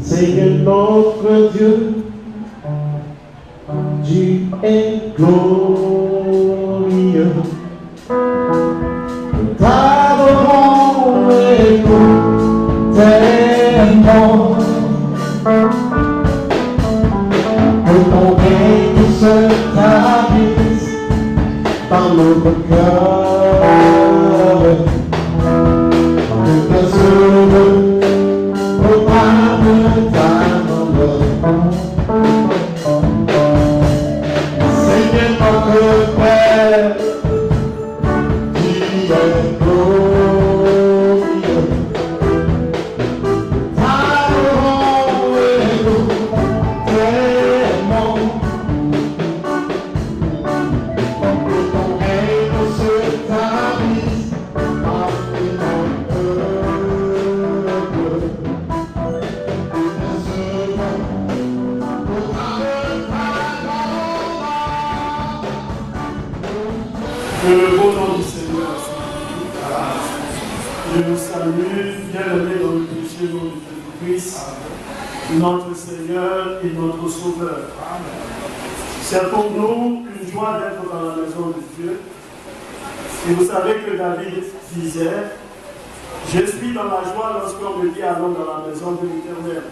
C'est que notre Dieu, Dieu est glorieux. Nous t'adorons et nous t'aimons. Que ton règne se tablisse dans notre cœur. Que ta sourire proclame ta grandeur. Seigneur notre Père, qui est glorieux. T'adorons et nous t'aimons. Que ton règne se tablisse parmi nos peuples. Que ta sourire proclame ta grandeur. Que le beau nom du Seigneur soit béni. Je vous salue, bien-aimés dans le précieux nom de Jésus-Christ, notre Seigneur et notre Sauveur. C'est pour nous une joie d'être dans la maison de Dieu. Et vous savez que David disait, je suis dans la joie lorsqu'on me dit allons dans la maison de l'Éternel.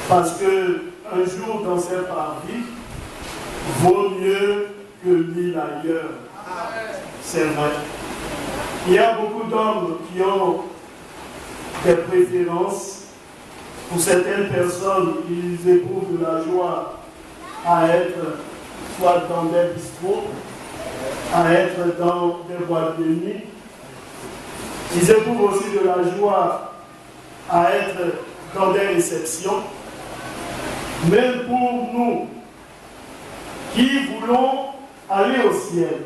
Parce que un jour dans cette partie vaut mieux que 1000 ailleurs. C'est vrai. Il y a beaucoup d'hommes qui ont des préférences. Pour certaines personnes, ils éprouvent de la joie à être soit dans des bistrots, à être dans des boîtes de nuit. Ils éprouvent aussi de la joie à être dans des réceptions. Même pour nous qui voulons aller au ciel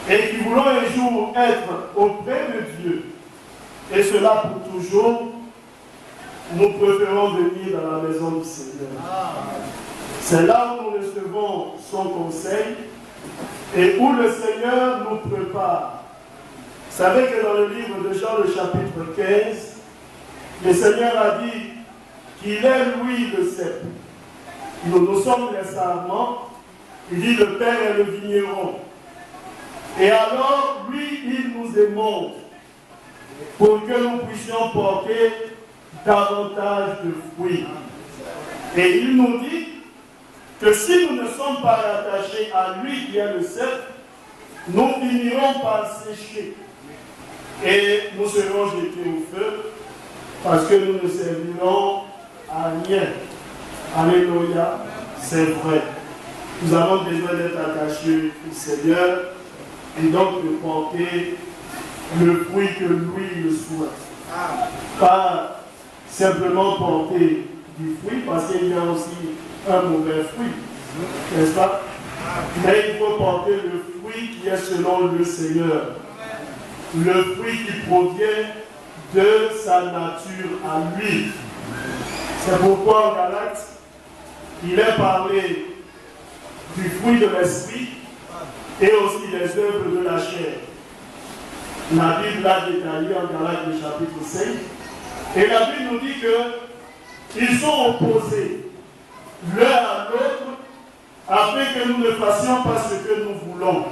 et qui voulons un jour être auprès de Dieu, et cela pour toujours, nous préférons venir dans la maison du Seigneur. C'est là où nous recevons son conseil et où le Seigneur nous prépare. Vous savez que dans le livre de Jean, le chapitre 15, le Seigneur a dit qu'il est lui le cep. Nous sommes les sarments. Il dit le Père est le vigneron. Et alors, lui, il nous émonte pour que nous puissions porter davantage de fruits. Et il nous dit que si nous ne sommes pas rattachés à lui qui est le cep, nous finirons par sécher. Et nous serons jetés au feu parce que nous ne servirons à rien. Alléluia, c'est vrai. Nous avons besoin d'être attachés au Seigneur et donc de porter le fruit que lui le souhaite. Pas simplement porter du fruit, parce qu'il y a aussi un mauvais fruit, n'est-ce pas? Mais il faut porter le fruit qui est selon le Seigneur. Le fruit qui provient de sa nature à lui. C'est pourquoi en Galates, il est parlé du fruit de l'esprit et aussi des œuvres de la chair. La Bible l'a détaillé en Galates le chapitre 5. Et la Bible nous dit qu'ils sont opposés l'un à l'autre afin que nous ne fassions pas ce que nous voulons.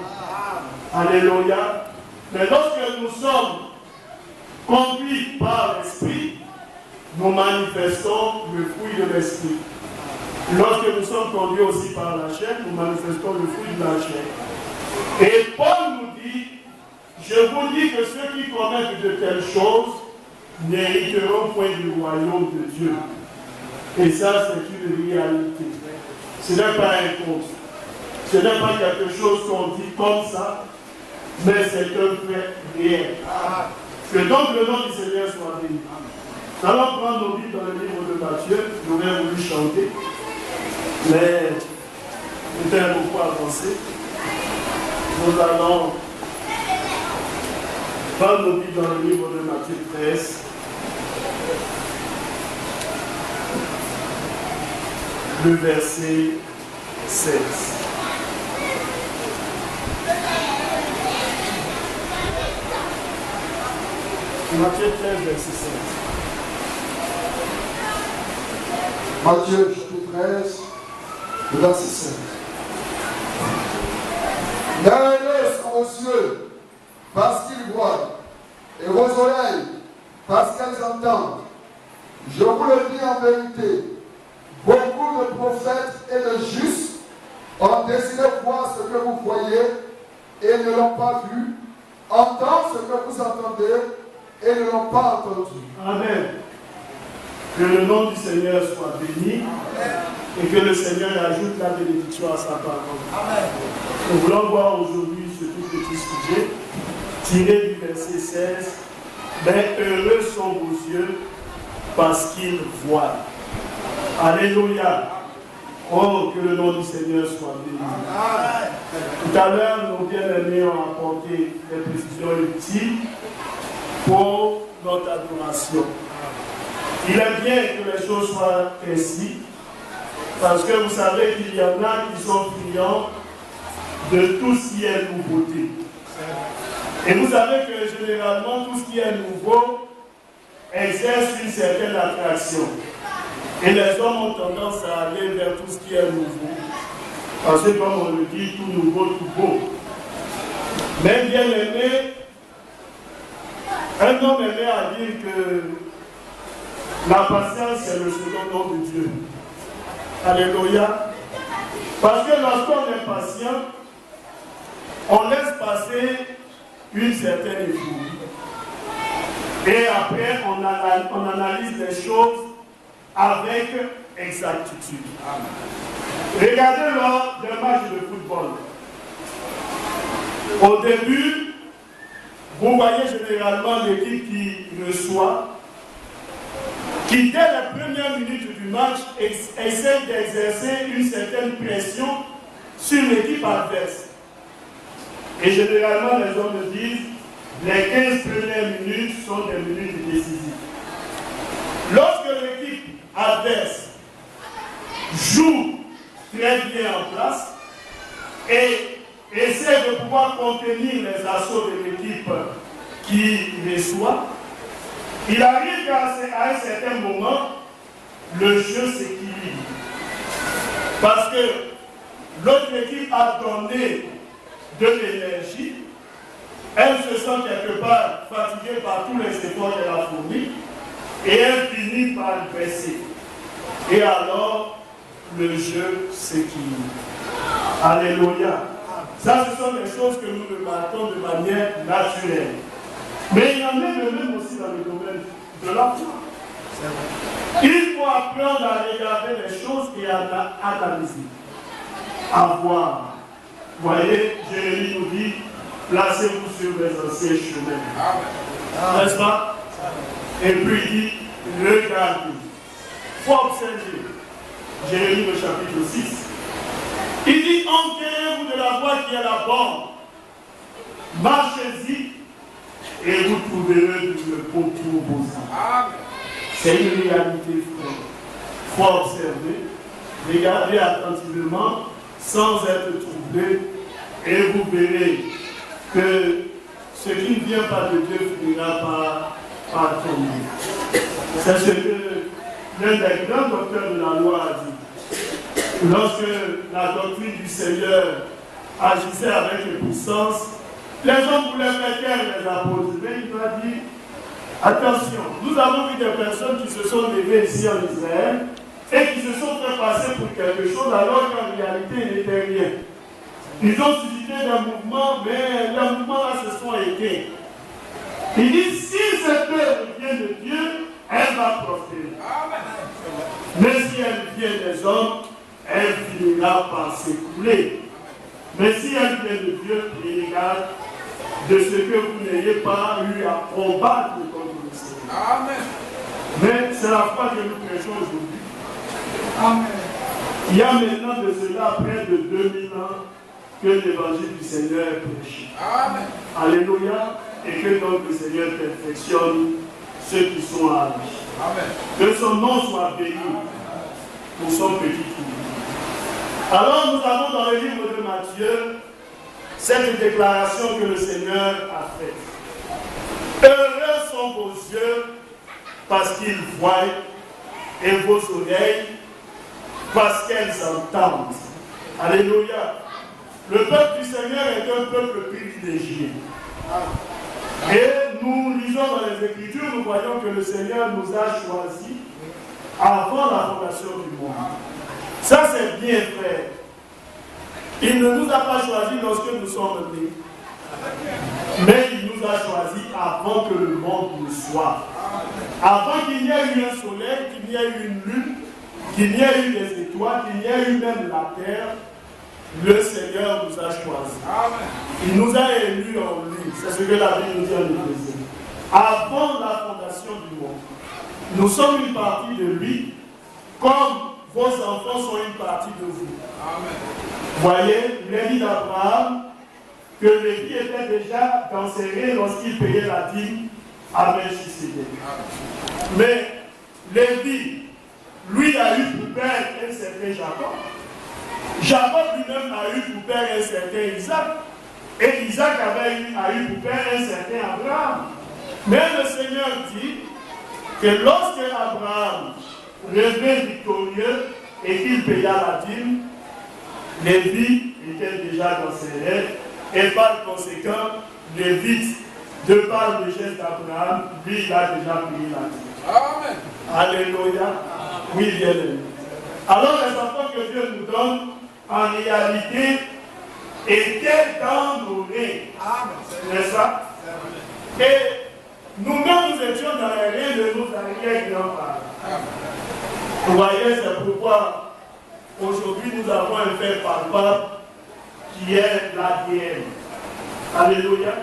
Alléluia. Mais lorsque nous sommes conduits par l'esprit, nous manifestons le fruit de l'esprit. Lorsque nous sommes conduits aussi par la chair, nous manifestons le fruit de la chair. Et Paul nous dit, je vous dis que ceux qui commettent de telles choses n'hériteront point du royaume de Dieu. Et ça, c'est une réalité. Ce n'est pas un conte. Ce n'est pas quelque chose qu'on dit comme ça, mais c'est un fait réel. Que donc le nom du Seigneur soit béni. Nous allons prendre nos Bibles dans le livre de Matthieu. J'aurais voulu chanter, mais nous avons beaucoup avancé. Nous allons prendre nos Bibles dans le livre de Matthieu 13. Le verset 16. Matthieu 13, verset 16. Matthieu chapitre 13, le verset 16. Heureux sont vos yeux, parce qu'ils voient, et vos oreilles, parce qu'elles entendent. Je vous le dis en vérité, beaucoup de prophètes et de justes ont désiré voir ce que vous voyez et ne l'ont pas vu, entendre ce que vous entendez et ne l'ont pas entendu. Amen. Que le nom du Seigneur soit béni. Et que le Seigneur ajoute la bénédiction à sa parole. Amen. Nous voulons voir aujourd'hui ce tout petit sujet, tiré du verset 16. Mais heureux sont vos yeux parce qu'ils voient. Alléluia. Oh, que le nom du Seigneur soit béni. Amen. Tout à l'heure, nos bien-aimés ont apporté des précisions utiles pour notre adoration. Il est bien que les choses soient ainsi, parce que vous savez qu'il y en a qui sont friands de tout ce qui est nouveauté. Et vous savez que généralement, tout ce qui est nouveau exerce une certaine attraction. Et les hommes ont tendance à aller vers tout ce qui est nouveau. Parce que comme on le dit, tout nouveau, tout beau. Mais bien aimé, un homme aimé à dire que la patience c'est le second nom de Dieu. Alléluia. Parce que lorsqu'on est patient, on laisse passer une certaine euphorie. Et après, on analyse les choses avec exactitude. Regardez lors d'un match de football. Au début, vous voyez généralement l'équipe qui reçoit, qui dès les premières minutes du match essaie d'exercer une certaine pression sur l'équipe adverse. Et généralement, les hommes disent, les 15 premières minutes sont des minutes décisives. Lorsque l'équipe adverse joue très bien en place et essaie de pouvoir contenir les assauts de l'équipe qui reçoit, il arrive qu'à un certain moment, le jeu s'équilibre. Parce que l'autre équipe a donné de l'énergie, elle se sent quelque part fatiguée par tous les efforts qu'elle a fournis, et elle finit par baisser. Et alors, le jeu s'équilibre. Alléluia. Ça, ce sont des choses que nous remarquons de manière naturelle. Mais il y en a de même aussi dans le domaine de la foi. Il faut apprendre à regarder les choses et à analyser. À voir. Vous voyez, Jérémie nous dit, placez-vous sur les anciens chemins. N'est-ce pas? Et puis il dit, regardez. Il faut observer. Jérémie le chapitre 6. Il dit, enquérez-vous de la voie qui est la bonne. Marchez-y et vous trouverez le repos pour vos âmes. C'est une réalité, frère. Il faut observer, regardez attentivement, sans être troublé, et vous verrez que ce qui ne vient pas de Dieu finira par tomber. C'est ce que l'un des grands docteurs de la loi a dit. Lorsque la doctrine du Seigneur agissait avec puissance, les hommes voulaient faire taire les apôtres. Mais il m'a dit, attention, nous avons vu des personnes qui se sont levées ici en Israël et qui se sont fait passer pour quelque chose alors qu'en réalité il n'était rien. Ils ont suscité des mouvements, mais les mouvements là se sont éteints. Il dit, si cette œuvre vient de Dieu, elle va prospérer. Mais si elle vient des hommes, elle finira par s'écouler. Mais si elle vient de Dieu, il regarde de ce que vous n'ayez pas eu à combattre contre le Seigneur. Amen. Mais c'est la foi que nous prêchons aujourd'hui. Amen. Il y a maintenant de cela près de 2000 ans que l'évangile du Seigneur est prêché. Amen. Alléluia. Et que donc le Seigneur perfectionne ceux qui sont à lui. Amen. Que son nom soit béni pour son petit tour. Alors nous avons dans le livre de Matthieu cette déclaration que le Seigneur a faite. Heureux sont vos yeux parce qu'ils voient et vos oreilles parce qu'elles entendent. Alléluia. Le peuple du Seigneur est un peuple privilégié. Et nous lisons dans les Écritures, nous voyons que le Seigneur nous a choisis avant la fondation du monde. Ça c'est bien fait. Il ne nous a pas choisis lorsque nous sommes nés. Mais il nous a choisis avant que le monde ne soit. Avant qu'il n'y ait eu un soleil, qu'il n'y ait eu une lune, qu'il n'y ait eu des étoiles, qu'il n'y ait eu même la terre, le Seigneur nous a choisis. Il nous a élus en lui. C'est ce que la Bible nous dit en Éphésiens. Avant la fondation du monde. Nous sommes une partie de lui, comme vos enfants sont une partie de vous. Voyez, il est dit d'Abraham que Lévi était déjà cancéré lorsqu'il payait la dîme à Melchisédek. Mais Lévi, lui, a eu pour père un certain Jacob. Jacob lui-même a eu pour père un certain Isaac. Et Isaac a eu pour père un certain Abraham. Mais le Seigneur dit que lorsque Abraham revint victorieux et qu'il paya la dîme, Lévi était déjà cancéré. Et par conséquent, Lévi, de par le geste d'Abraham, lui, il a déjà payé la dîme. Amen. Alléluia. Oui, bien aimé. Alors les enfants que Dieu nous donne, en réalité, étaient dans nos reins. N'est-ce pas? Et nous-mêmes, nous étions dans les reins de nos arrière-grands-parents. Vous voyez, c'est pourquoi aujourd'hui nous avons un fait palpable qui est l'ADN. Alléluia.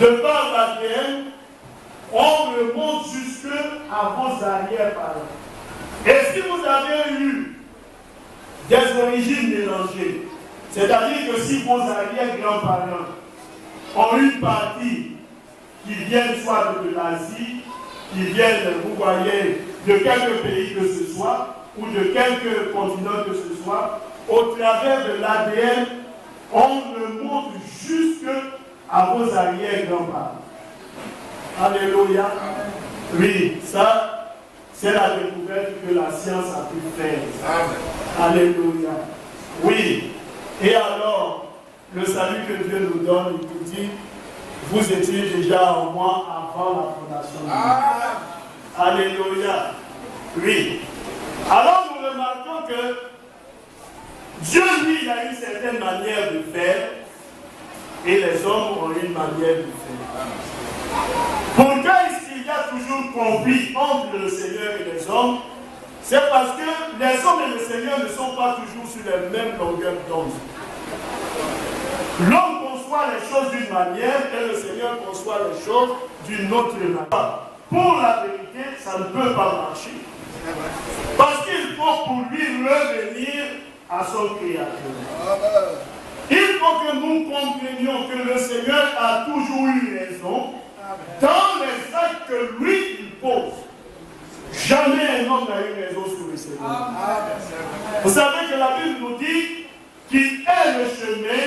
De par l'ADN, on remonte jusque à vos arrière-parents. Et si vous avez eu des origines mélangées, c'est-à-dire que si vos arrière-grands-parents ont une partie qui viennent soit de l'Asie, qui viennent, vous voyez, de quelques pays que ce soit, ou de quelques continents que ce soit, au travers de l'ADN, on remonte jusque à vos arrière-grands-parents. Alléluia. Oui, ça, c'est la découverte que la science a pu faire. Alléluia. Oui. Et alors, le salut que Dieu nous donne, il nous dit, vous étiez déjà en moi avant la fondation du monde. Alléluia. Oui. Alors nous remarquons que Dieu, lui, il a une certaine manière de faire et les hommes ont une manière de faire. Pourquoi est-ce qu'il y a toujours conflit entre le Seigneur et les hommes? C'est parce que les hommes et le Seigneur ne sont pas toujours sur les mêmes longueurs d'onde. L'homme conçoit les choses d'une manière et le Seigneur conçoit les choses d'une autre manière. Pour la vérité, ça ne peut pas marcher. Parce qu'il faut pour lui revenir à son Créateur. Il faut que nous comprenions que le Seigneur a toujours eu raison dans les actes que lui il pose. Jamais un homme n'a eu raison sur le Seigneur. Vous savez que la Bible nous dit qu'il est le chemin,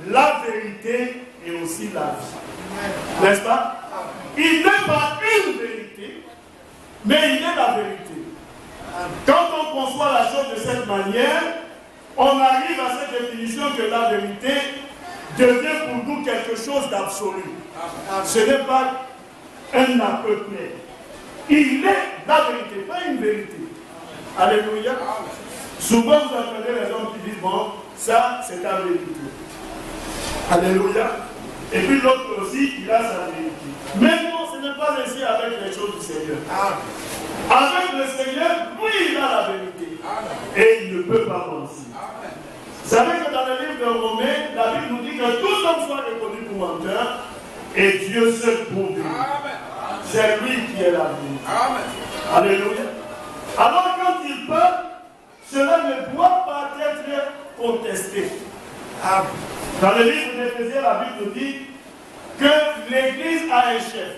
la vérité et aussi la vie. N'est-ce pas? Il n'est pas une vérité, mais il est la vérité. Quand on conçoit la chose de cette manière, on arrive à cette définition que la vérité devient pour nous quelque chose d'absolu. Ce n'est pas un à peu près. Il est la vérité, pas une vérité. Alléluia. Souvent vous entendez les hommes qui disent, bon, ça c'est la vérité. Alléluia. Et puis l'autre aussi, il a sa vérité. Mais non, ce n'est pas ainsi avec les choses du Seigneur. Avec le Seigneur, oui, il a la vérité. Et il ne peut pas mentir. Vous savez que dans le livre de Romains, la Bible nous dit que tout homme soit reconnu pour menteur et Dieu seul pour vivre. C'est lui qui est la vie. Alléluia. Alors quand il parle, cela ne doit pas être contesté. Dans le livre d'Éphésiens, la Bible nous dit que l'Église a un chef.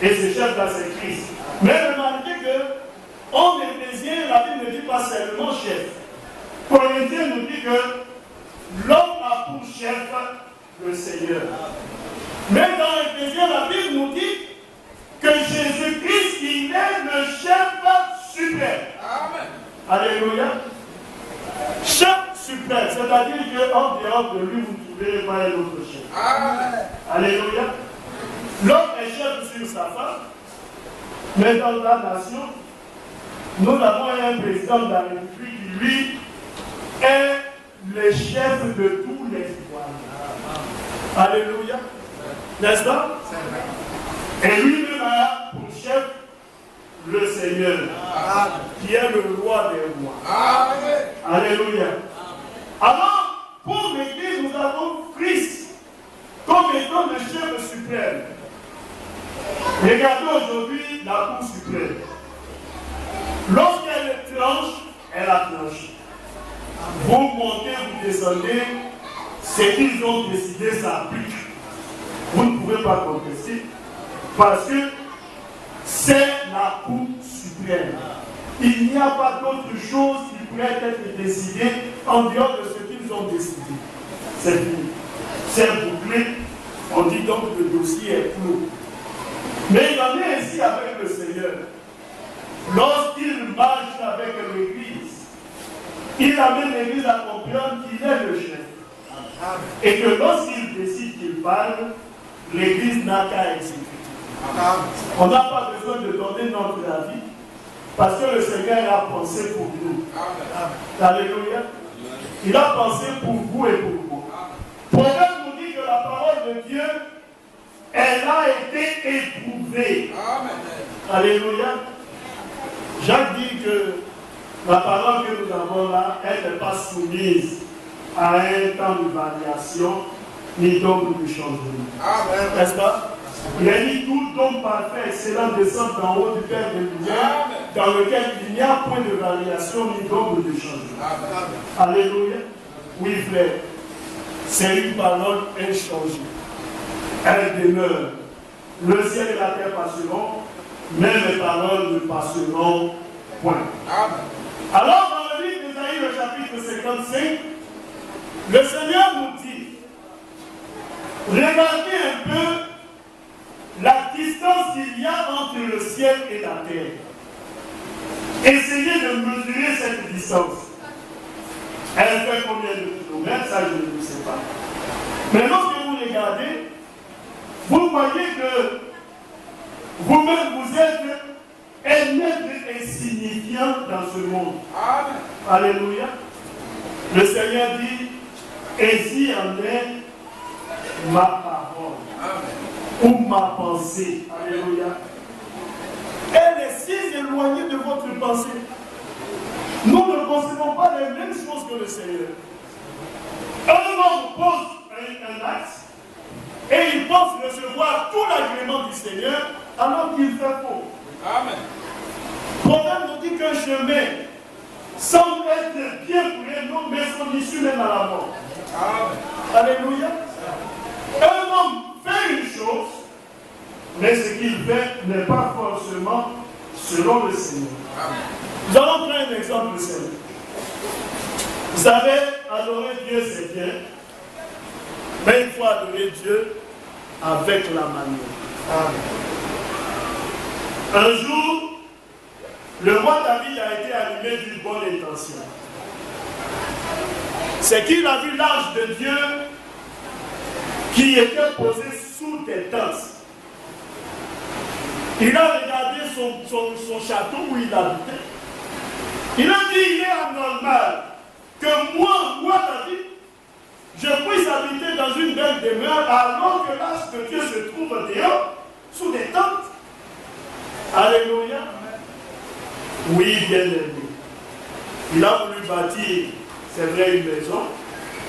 Et ce chef-là, c'est Christ. Mais remarquez que, en Éphésiens, la Bible ne dit pas seulement chef. Corinthiens nous dit que l'homme a pour chef le Seigneur. Mais dans Éphésiens, la Bible nous dit que Jésus-Christ, il est le chef suprême. Alléluia. Chef suprême, c'est-à-dire qu'en dehors de lui, vous ne trouvez pas un autre chef. Amen. Alléluia. L'homme est chef sur sa femme, mais dans la nation, nous avons un président de la République qui, lui, est le chef de tous les citoyens. Alléluia. N'est-ce pas? Et lui-même a pour chef le Seigneur, qui est le roi des rois. Amen. Alléluia. Alors, pour l'Église, nous avons Christ comme étant le chef suprême. Regardez aujourd'hui la Cour suprême. Lorsqu'elle tranche, elle a tranché. Vous montez, vous descendez, ce qu'ils ont décidé s'applique. Vous ne pouvez pas contester parce que c'est la Cour suprême. Il n'y a pas d'autre chose qui pourrait être décidée en dehors de ce qu'ils ont décidé. C'est fini. C'est bouclé. On dit donc que le dossier est clos. Mais il en est ainsi avec le Seigneur. Lorsqu'il marche avec l'Église, il amène l'Église à comprendre qu'il est le chef. Et que lorsqu'il décide qu'il parle, l'Église n'a qu'à exécuter. On n'a pas besoin de donner notre avis parce que le Seigneur a pensé pour nous. Alléluia. Il a pensé pour vous et pour moi. Proverbe nous dit que la parole de Dieu, elle a été éprouvée. Alléluia. Jacques dit que la parole que nous avons là, elle n'est pas soumise à un temps de variation ni d'ombre de changement. N'est-ce pas? Il a dit tout don parfait, excellent descend d'en haut du Père de lumière, dans lequel il n'y a point de variation ni d'ombre de changement. Alléluia. Oui, frère, c'est une parole inchangée. Elle demeure. Le ciel et la terre passeront, mais les paroles ne passeront point. Alors, dans le livre d'Ésaïe, le chapitre 55, le Seigneur nous dit, regardez un peu la distance qu'il y a entre le ciel et la terre. Essayez de mesurer cette distance. Elle fait combien de kilomètres? Ça, je ne sais pas. Mais lorsque vous regardez, vous voyez que vous-même, vous êtes un être insignifiant dans ce monde. Amen. Alléluia. Le Seigneur dit, ainsi en est ma parole. Amen. Ou ma pensée. Alléluia. Elle est si éloignée de votre pensée. Nous ne concevons pas les mêmes choses que le Seigneur. Un homme pose un acte et il pense recevoir tout l'agrément du Seigneur alors qu'il fait faux. Amen. Proverbe nous dit qu'un chemin semble être bien pour un homme, mais son issue mène à la mort. Amen. Alléluia. Un homme fait une chose, mais ce qu'il fait n'est pas forcément selon le Seigneur. Amen. Nous allons prendre un exemple simple. Vous savez, adorer Dieu c'est bien, mais il faut adorer Dieu avec la manière. Amen. Un jour, le roi David a été animé d'une bonne intention. C'est qu'il a vu l'ange de Dieu qui était posé sous des tentes. Il a regardé son château où il habitait. Il a dit, il est anormal que moi David, je puisse habiter dans une belle demeure alors que l'ange de Dieu se trouve dehors, sous des tentes. Alléluia. Oui, bien aimé. Il a voulu bâtir, c'est vrai, une maison.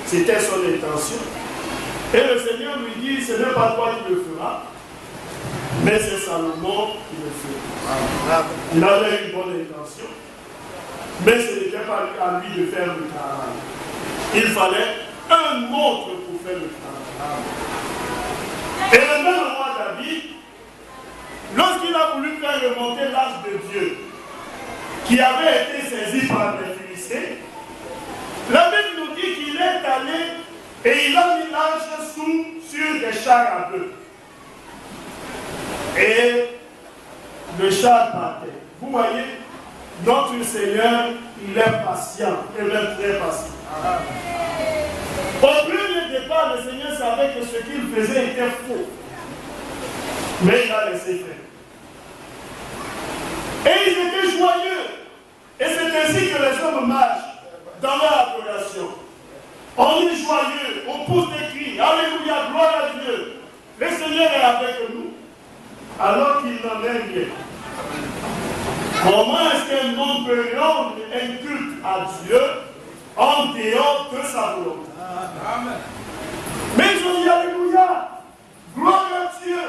C'était son intention. Et le Seigneur lui dit, ce n'est pas toi qui le feras, mais c'est Salomon qui le fera. Il avait une bonne intention, mais ce n'était pas à lui de faire le travail. Il fallait un autre pour faire le travail. Et le même roi David, lorsqu'il a voulu faire remonter l'âge de Dieu, qui avait été saisi par les Philistins, la Bible nous dit qu'il est allé et il a mis l'âge sur des chars à bœufs. Et le char partait. Vous voyez, notre Seigneur, il est patient, il est très patient. Au premier départ, le Seigneur savait que ce qu'il faisait était faux. Mais il a laissé faire. Et ils étaient joyeux. Et c'est ainsi que les hommes marchent dans leur adoration. On est joyeux, on pousse des cris. Alléluia, gloire à Dieu. Le Seigneur est avec nous. Alors qu'il n'en est rien. Comment est-ce qu'un homme peut rendre un culte à Dieu en dehors de sa volonté? Amen. Mais je dis alléluia, gloire à Dieu.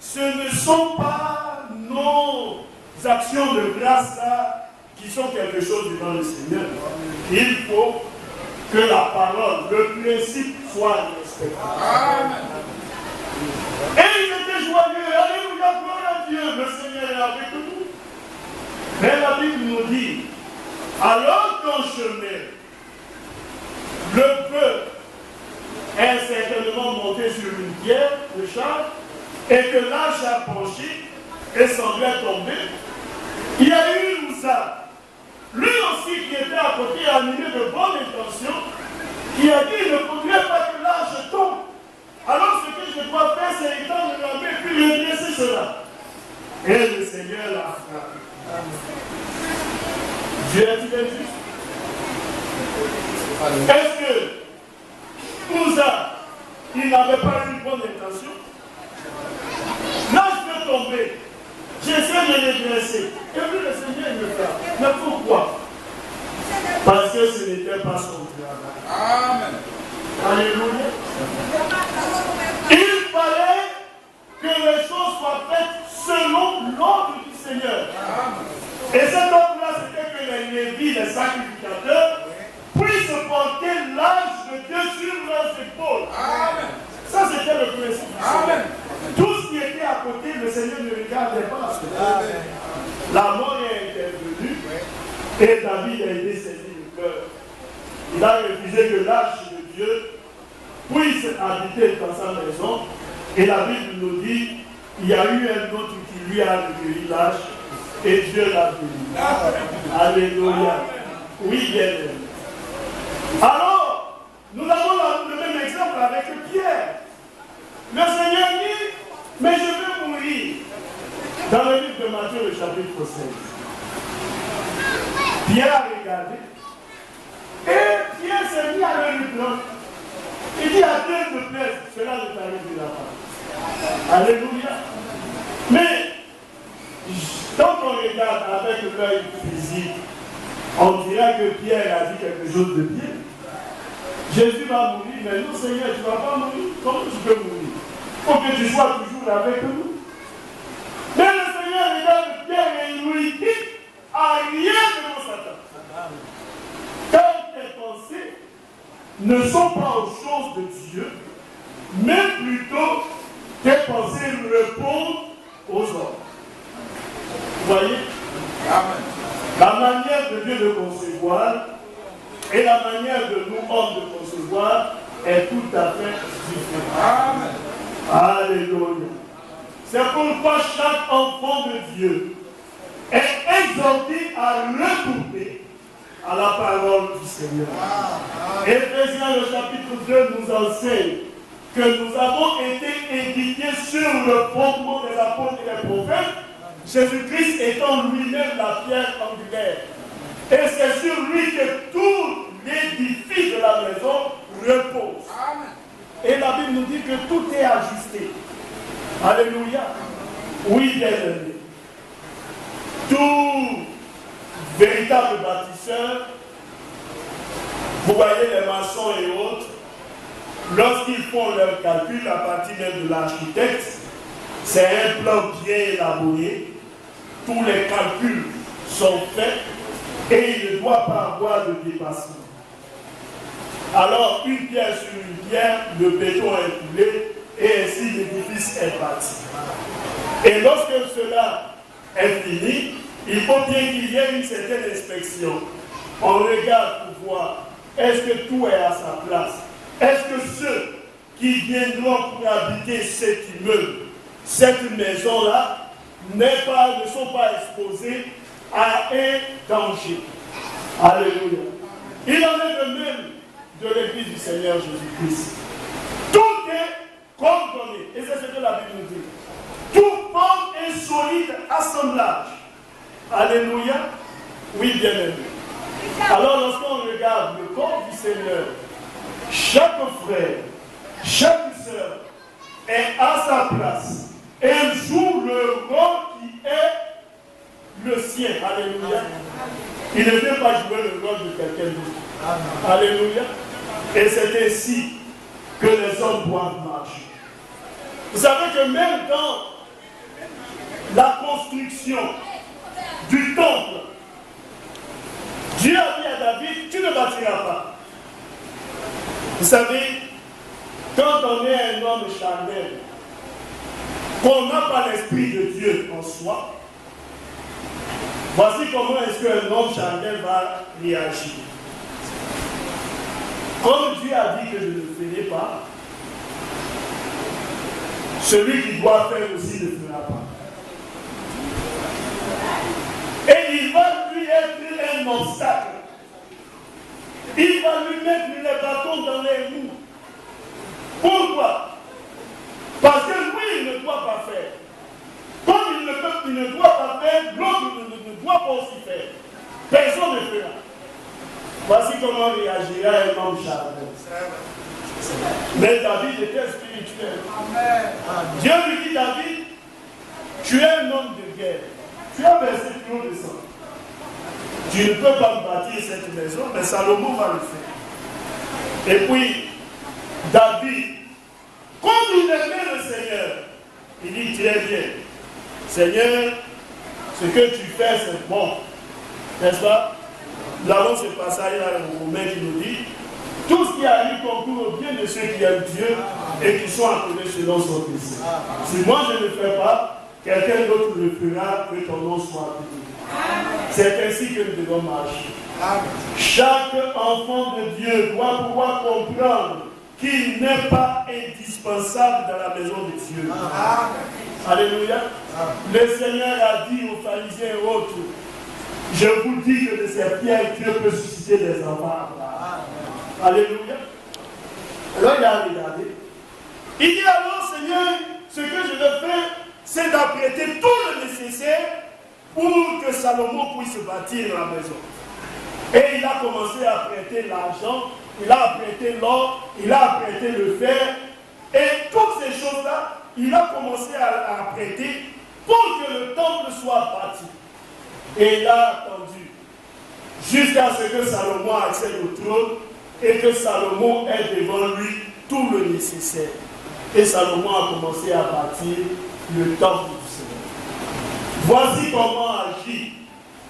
Ce ne sont pas nos actions de grâce là qui sont quelque chose devant le Seigneur. Il faut que la parole, le principe soit respecté. Amen. Et ils étaient joyeux, alléluia, gloire à Dieu, le Seigneur est avec nous. Mais la Bible nous dit, alors qu'en chemin, le peuple est certainement monté sur une pierre, le char, et que l'arche a penché et semblait tomber, il y a eu Moussa, lui aussi qui était à côté, animé de bonnes intentions, qui a dit, il ne faudrait pas que l'arche tombe. Alors ce que je dois faire, c'est étendre la main et puis redresser cela. Et le Seigneur l'a frappé. Dieu est-il juste? Est-ce que Moussa, il n'avait pas une bonne intention? Là, je peux tomber. J'essaie de redresser. Et puis le Seigneur me frappe. Mais pourquoi? Parce que ce n'était pas son travail. Amen. Alléluia. Il fallait que les choses soient faites selon l'ordre du Seigneur. Et cet ordre-là, c'était que les Lévites, les sacrificateurs, puissent porter l'âge de Dieu sur leurs épaules. Amen. Ça, c'était le principe. Amen. Tout ce qui était à côté, le Seigneur ne regardait pas. Amen. La mort est intervenue et David a été saisi du cœur. Il a refusé que l'âge de Dieu puisse habiter dans sa maison. Et la Bible nous dit, il y a eu un autre qui lui a recueilli l'âge et Dieu l'a béni. Alléluia. Oui, bien aimé. Alors, nous avons le même exemple avec Pierre. Le Seigneur dit, mais je vais mourir. Dans le livre de Matthieu, le chapitre 16. Pierre a regardé. Et Pierre s'est mis à le reprendre. Il dit à Dieu de plaise, cela ne t'arrive de la part. Alléluia. Mais, quand on regarde avec l'œil physique, on dirait que Pierre a dit quelque chose de bien. Jésus va mourir, mais non Seigneur, tu ne vas pas mourir. Comment tu peux mourir? Il faut que tu sois toujours avec nous. Mais le Seigneur regarde Pierre et il lui dit, à rien de mon Satan. Car tes pensées ne sont pas aux choses de Dieu, mais plutôt tes pensées répondent aux hommes. Vous voyez? Amen. La manière de Dieu de concevoir et la manière de nous hommes de concevoir est tout à fait différente. Amen. Alléluia. C'est pourquoi chaque enfant de Dieu est exhorté à retourner à la parole du Seigneur. Éphésiens, le chapitre 2 nous enseigne que nous avons été édifiés sur le fondement des apôtres et des prophètes, Jésus-Christ étant lui-même la pierre angulaire. Et c'est sur lui que tout l'édifice de la maison repose. Amen. Et la Bible nous dit que tout est ajusté. Alléluia. Oui, bien aimé. Tout véritable bâtisseur, vous voyez les maçons et autres, lorsqu'ils font leur calcul à partir même de l'architecte, c'est un plan bien élaboré, tous les calculs sont faits et il ne doit pas avoir de dépassement. Alors, une pierre sur une pierre, le béton est coulé et ainsi l'édifice est bâti. Et lorsque cela est fini, il faut bien qu'il y ait une certaine inspection. On regarde pour voir, est-ce que tout est à sa place? Est-ce que ceux qui viendront pour habiter cet immeuble, cette maison-là, ne sont pas exposés à un danger. Alléluia. Il en est de même de l'Église du Seigneur Jésus-Christ. Tout est coordonné. Et c'est ce que la Bible nous dit. Tout forme un solide assemblage. Alléluia. Oui, bien aimé. Alors lorsqu'on regarde le corps du Seigneur, chaque frère, chaque sœur est à sa place et joue le rôle qui est le sien. Alléluia. Il ne veut pas jouer le rôle de quelqu'un d'autre. Alléluia. Et c'est ainsi que les hommes doivent marcher. Vous savez que même dans la construction du temple, Dieu a dit à David, tu ne bâtiras pas. Vous savez, quand on est un homme charnel, qu'on n'a pas l'esprit de Dieu en soi, voici comment est-ce qu'un homme charnel va réagir. Comme Dieu a dit que je ne le ferai pas, celui qui doit faire aussi ne fera pas. Et il va lui être un obstacle. Il va lui mettre les bâtons dans les roues. Pourquoi? Parce que lui, il ne doit pas faire. Comme il ne doit pas faire, l'autre ne doit pas aussi faire. Personne ne fera. Voici comment réagira un homme charnel. Mais David était spirituel. Dieu lui dit, David, tu es un homme de guerre. Tu as versé plus haut de sang. Tu ne peux pas me bâtir cette maison, mais Salomon va le faire. Et puis, David, comme il aimait le Seigneur, il dit très bien, Seigneur, ce que tu fais, c'est bon. N'est-ce pas? Nous avons ce passage-là au Romain qui nous dit, tout ce qui arrive concourt au bien de ceux qui aiment Dieu et qui sont appelés selon son dessein. Si moi je ne le fais pas, quelqu'un d'autre le fera, que ton nom soit appelé. C'est ainsi que nous devons marcher. Chaque enfant de Dieu doit pouvoir comprendre qu'il n'est pas indispensable dans la maison de Dieu. Alléluia. Le Seigneur a dit aux pharisiens et autres, je vous dis que de ces pierres, Dieu peut susciter des enfants. Alléluia. Alors il a regardé. Il dit alors, Seigneur, ce que je veux faire, c'est d'apprêter tout le nécessaire pour que Salomon puisse bâtir la maison. Et il a commencé à prêter l'argent, il a apprêté l'or, il a apprêté le fer, et toutes ces choses-là, il a commencé à apprêter pour que le temple soit bâti. Et il a attendu jusqu'à ce que Salomon accède au trône et que Salomon ait devant lui tout le nécessaire. Et Salomon a commencé à bâtir le temple du Seigneur. Voici comment agit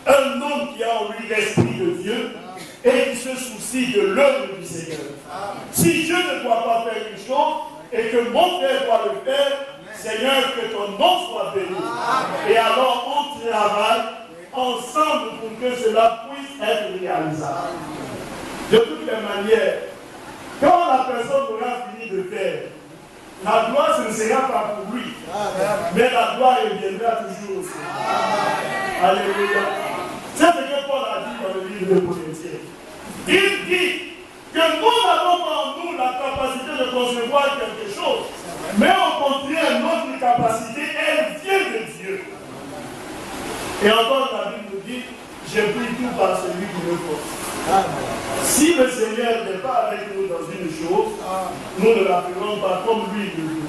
un homme qui a en lui l'esprit de Dieu et qui se soucie de l'œuvre du Seigneur. Si Dieu ne doit pas faire une chose et que mon frère doit le faire, Seigneur, que ton nom soit béni. Et alors on travaille ensemble pour que cela puisse être réalisable. De toutes les manières, quand la personne aura fini de faire, la gloire, ce ne sera pas pour lui, mais la gloire reviendra toujours aussi. Alléluia. C'est ce que Paul a dit dans le livre de Corinthiens. Il dit que nous n'avons pas en nous la capacité de concevoir quelque chose, mais au contraire, notre capacité, elle vient de Dieu. Et encore, la Bible nous dit, j'ai pris tout par celui qui me force. Si le Seigneur n'est pas avec nous dans une chose, nous ne la ferons pas comme lui le dit.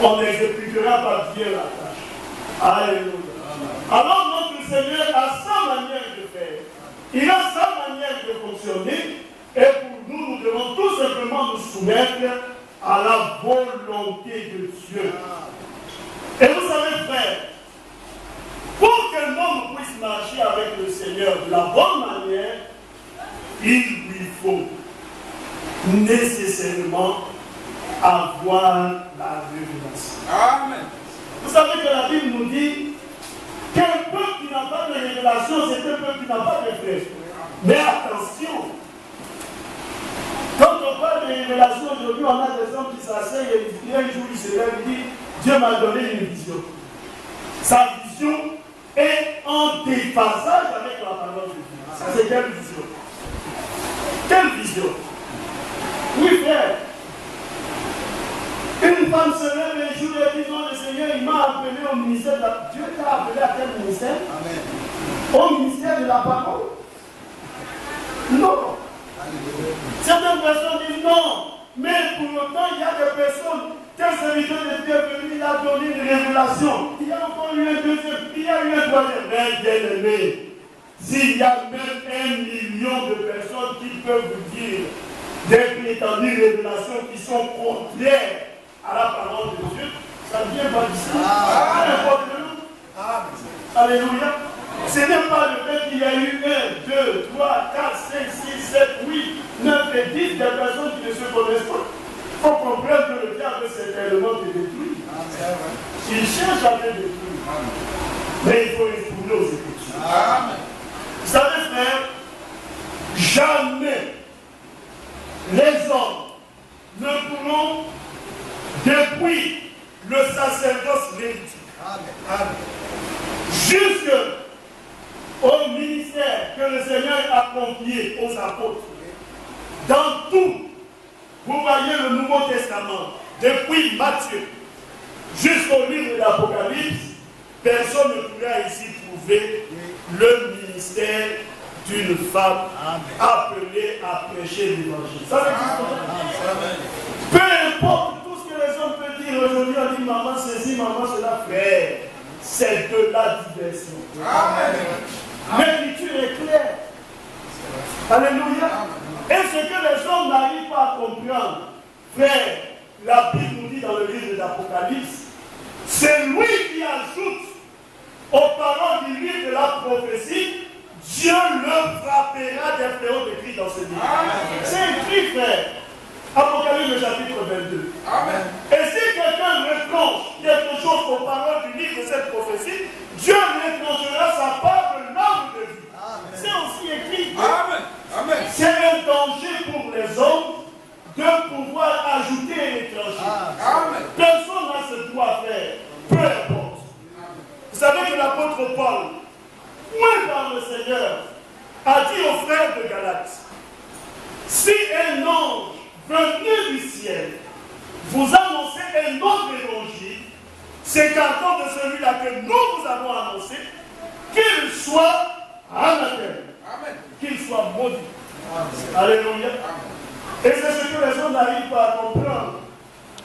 On n'exécutera pas bien la tâche. Alléluia. Alors notre Seigneur a sa manière de faire. Il a sa manière de fonctionner. Et pour nous, nous devons tout simplement nous soumettre à la volonté de Dieu. Et vous savez, frère, pour qu'un homme puisse marcher avec le Seigneur de la bonne manière, il lui faut nécessairement avoir la révélation. Amen. Vous savez que la Bible nous dit qu'un peuple qui n'a pas de révélation, c'est un peuple qui n'a pas de frère. Mais attention, quand on parle de révélation, aujourd'hui, on a des hommes qui s'asseyent et un jour ils se lèvent et disent, Dieu m'a donné une vision. Sa vision est en déphasage avec la parole de Dieu. C'est quelle vision? Quelle vision? Oui, frère. Une femme se lève un jour et dit, non, le Seigneur, il m'a appelé au ministère. Dieu t'a appelé à quel ministère? Amen. Au ministère de la parole? Non. Certaines personnes disent non. Mais pour autant, il y a des personnes, qu'un serviteur de Dieu est venu, il a donné une révélation. Il y a encore eu un deuxième, il y a eu un troisième. Mais bien aimé, s'il y a même 1 million de personnes qui peuvent vous dire des prétendues révélations qui sont contraires à la parole de Dieu, ça ne vient pas d'ici. Ça n'importe où. Alléluia. Ce n'est pas le fait qu'il y a eu 1, 2, 3, 4, 5, 6, 7, 8, 9 et 10 des personnes qui ne se connaissent pas. Il faut comprendre que le diable certainement te détruit. Il cherche à te détruire. Mais il faut retourner aux Écritures. Vous savez, frère, jamais les hommes ne pourront, depuis le sacerdoce lévitique, jusque au ministère que le Seigneur a confié aux apôtres, dans tout, vous voyez le Nouveau Testament, depuis Matthieu jusqu'au livre de l'Apocalypse, personne ne pourra ici trouver le ministère d'une femme appelée à prêcher l'évangile. Ça n'existe pas. Peu importe tout ce que les hommes peuvent dire aujourd'hui, on dit maman ceci, maman cela, frère, c'est de la diversion. L'écriture est claire. Alléluia. Et ce que les hommes n'arrivent pas à comprendre, frère, la Bible nous dit dans le livre de l'Apocalypse, c'est lui qui ajoute aux paroles du livre de la prophétie, Dieu le frappera des fléaux décrits dans ce livre. C'est écrit, frère. Apocalypse chapitre 22. Amen. Et si quelqu'un retranche quelque chose aux paroles du livre de cette prophétie, Dieu retranchera sa part de l'arbre de vie. C'est aussi écrit. Amen. C'est un danger pour les hommes de pouvoir ajouter et retrancher. Personne n'a ce droit à faire. Peu importe. Vous savez que l'apôtre Paul, moins par le Seigneur, a dit aux frères de Galates, si un ange venu du ciel vous annoncez un autre évangile, s'écartant de celui-là que nous vous avons annoncé, qu'il soit anathème, qu'il soit maudit. Alléluia. Et c'est ce que les hommes n'arrivent pas à comprendre.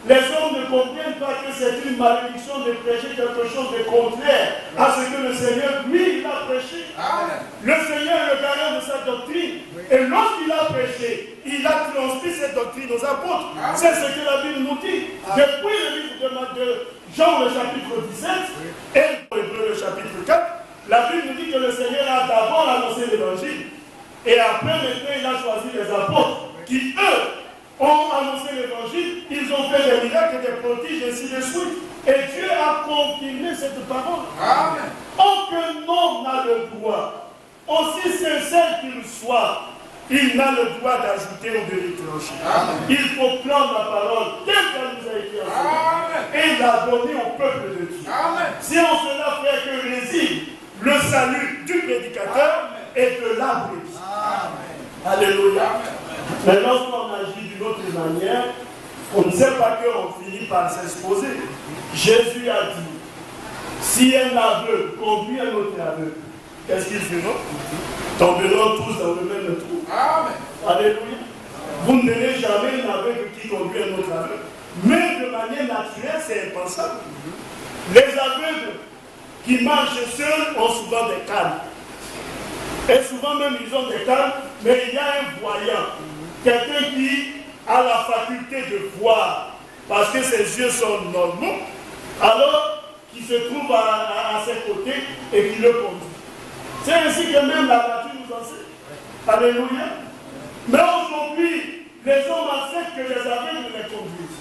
Les hommes ne comprennent pas que c'est une malédiction de prêcher quelque chose de contraire à ce que le Seigneur, lui, il a prêché. Le Seigneur est le garant de sa doctrine. Et lorsqu'il a prêché, il a transmis cette doctrine aux apôtres. C'est ce que la Bible nous dit. Depuis le livre de Jean, le chapitre 17, et le chapitre 4, la Bible nous dit que le Seigneur a d'abord annoncé l'évangile. Et après, maintenant, il a choisi les apôtres qui, eux, ont annoncé l'évangile, ils ont fait des miracles et des prodiges, ainsi de suite. Et Dieu a confirmé cette parole. Amen. Aucun homme n'a le droit, aussi sincère qu'il soit, il n'a le droit d'ajouter ou de retrancher. Il faut prendre la parole telle qu'elle nous a été enseignée et la donner au peuple de Dieu. Amen. Si en cela fait que réside le salut du prédicateur et de la brebis. Alléluia. Mais lorsqu'on agit d'une autre manière, on ne sait pas qu'on finit par s'exposer. Jésus a dit, si un aveugle conduit un autre aveugle, qu'est-ce qu'ils feront? Tomberont tous dans le même trou. Amen. Alléluia. Vous ne verrez jamais un aveugle qui conduit un autre aveugle. Mais de manière naturelle, c'est impensable. Les aveugles qui marchent seuls ont souvent des cannes. Et souvent même ils ont des cannes, mais il y a un voyant. Quelqu'un qui a la faculté de voir, parce que ses yeux sont normaux, alors qui se trouve à ses côtés et qui le conduit. C'est ainsi que même la nature nous enseigne. Alléluia. Mais aujourd'hui, les hommes acceptent que les aveugles les conduisent.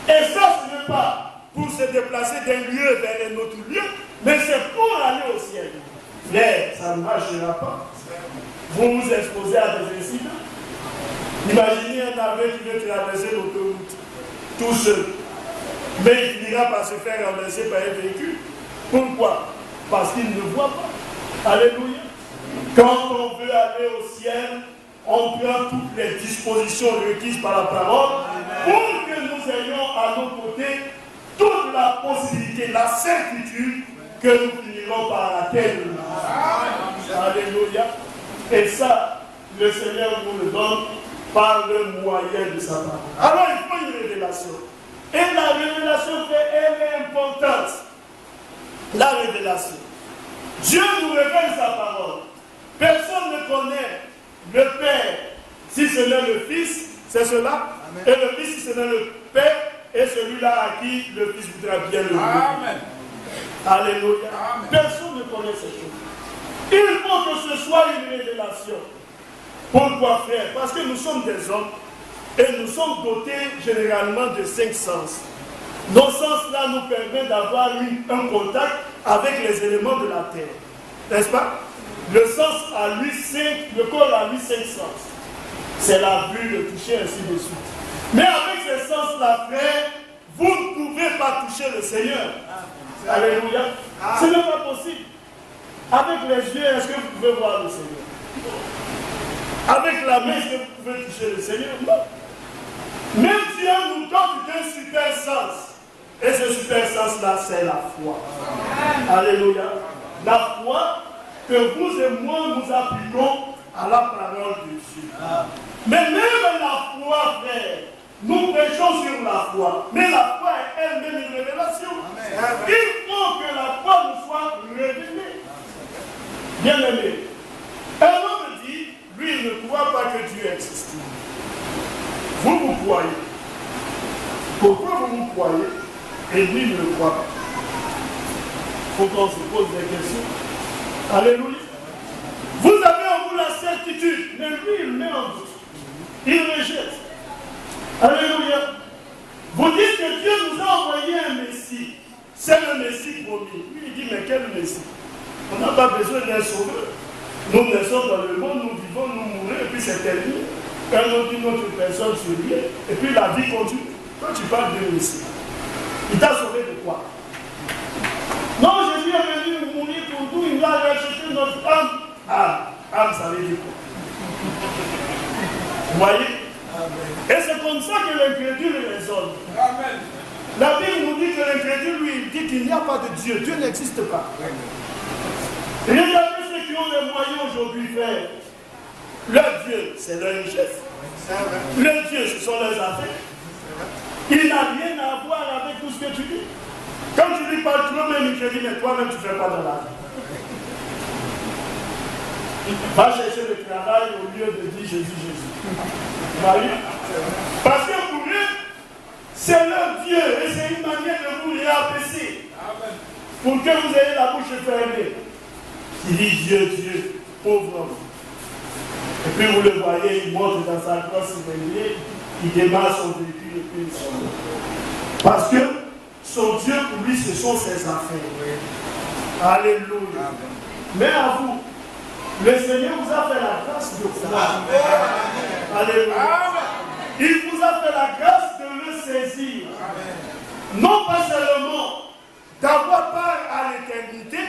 Et ça, ce n'est pas pour se déplacer d'un lieu vers un autre lieu, mais c'est pour aller au ciel. Mais ça ne marchera pas. Vous vous exposez à des incidents. Imaginez un aveugle qui veut traverser l'autoroute tout seul. Mais il finira par se faire renverser par un véhicule. Pourquoi? Parce qu'il ne voit pas. Alléluia. Quand on veut aller au ciel, on prend toutes les dispositions requises par la parole pour que nous ayons à nos côtés toute la possibilité, la certitude que nous finirons par atteindre. Alléluia. Et ça, le Seigneur nous le donne par le moyen de sa parole. Alors il faut une révélation. Et la révélation, elle est importante. La révélation. Dieu nous révèle sa parole. Personne ne connaît le Père si ce n'est le Fils, c'est cela. Amen. Et le Fils si ce n'est le Père, et celui-là à qui le Fils voudra bien le donner. Alléluia. Amen. Personne ne connaît ces choses. Il faut que ce soit une révélation. Pourquoi, frère? Parce que nous sommes des hommes et nous sommes dotés généralement de 5 sens. Nos sens-là nous permettent d'avoir un contact avec les éléments de la terre. N'est-ce pas? Le sens à lui 5, le corps à lui 5 sens. C'est la vue, le toucher, ainsi de suite. Mais avec ces sens-là, frère, vous ne pouvez pas toucher le Seigneur. Alléluia. Ce n'est pas possible. Avec les yeux, est-ce que vous pouvez voir le Seigneur? Avec la main, est-ce que vous pouvez toucher le Seigneur? Non. Mais Dieu nous donne un super sens. Et ce super sens-là, c'est la foi. Alléluia. La foi que vous et moi nous appliquons à la parole de Dieu. Mais même la foi, frère, nous prêchons sur la foi. Mais la foi est elle-même une révélation. Il faut que la foi nous soit révélée. Bien aimé. Un homme dit, lui, il ne croit pas que Dieu existe. Vous croyez. Pourquoi vous croyez et lui ne le croit pas? Il faut qu'on se pose des questions. Alléluia. Vous avez en vous la certitude, mais lui, il met en doute. Il rejette. Alléluia. Vous dites que Dieu nous a envoyé un Messie. C'est le Messie promis. Lui, il dit, mais quel Messie? On n'a pas besoin d'un sauveur. Nous naissons dans le monde, nous vivons, nous mourons, et puis c'est terminé. Quand on dit notre personne survient, et puis la vie continue. Quand tu parles de Messie, il t'a sauvé de quoi? Non, Jésus est venu mourir pour nous, il va racheter notre âme. Ah, âme, ça veut dire quoi? Vous voyez? Amen. Et c'est comme ça que l'incrédule raisonne. Amen. La Bible nous dit que l'incrédule, lui, il dit qu'il n'y a pas de Dieu. Dieu n'existe pas. Regardez ceux qui ont les moyens aujourd'hui, frère. Leur Dieu, c'est leur richesse. Leur Dieu, ce sont leurs affaires. Il n'a rien à voir avec tout ce que tu dis. Quand tu dis pas toi-même, je dis, mais toi-même, tu ne fais pas de l'argent. Va chercher le travail au lieu de dire Jésus, Jésus. Voyez? Parce que pour eux, c'est leur Dieu et c'est une manière de vous réabaisser. Pour que vous ayez la bouche fermée. Il dit Dieu, Dieu, pauvre homme. Et puis vous le voyez, il monte dans sa crosse bélier, il démarre son véhicule et puis il s'en va. Parce que son Dieu pour lui, ce sont ses affaires. Alléluia. Mais à vous, le Seigneur vous a fait la grâce de croire. Alléluia. Il vous a fait la grâce de le saisir. Non pas seulement d'avoir part à l'éternité,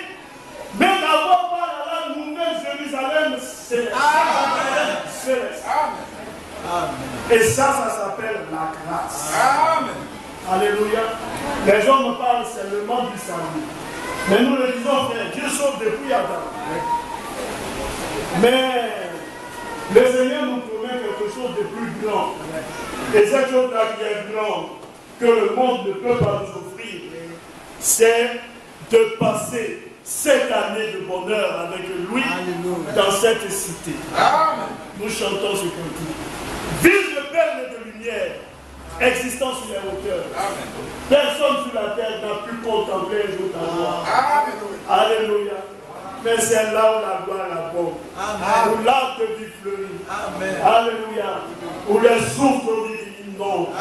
mais d'avoir part à la nouvelle Jérusalem céleste. Et ça s'appelle la grâce. Amen. Alléluia. Les gens me parlent seulement du salut. Mais nous le disons, frère, Dieu sauve depuis Adam. Mais le Seigneur nous promet quelque chose de plus grand. Et cette chose-là qui est grande, que le monde ne peut pas nous offrir, c'est de passer cette année de bonheur avec lui. Alléluia. Dans cette cité. Amen. Nous chantons ce cantique. Vive le perle de lumière, existant sur les hauteurs. Amen. Personne sur la terre n'a pu contempler un jour ta gloire. Alléluia. Mais c'est là où la gloire la bombe. Où l'arbre de vie fleurit. Alléluia. Où les souffles divines inondent.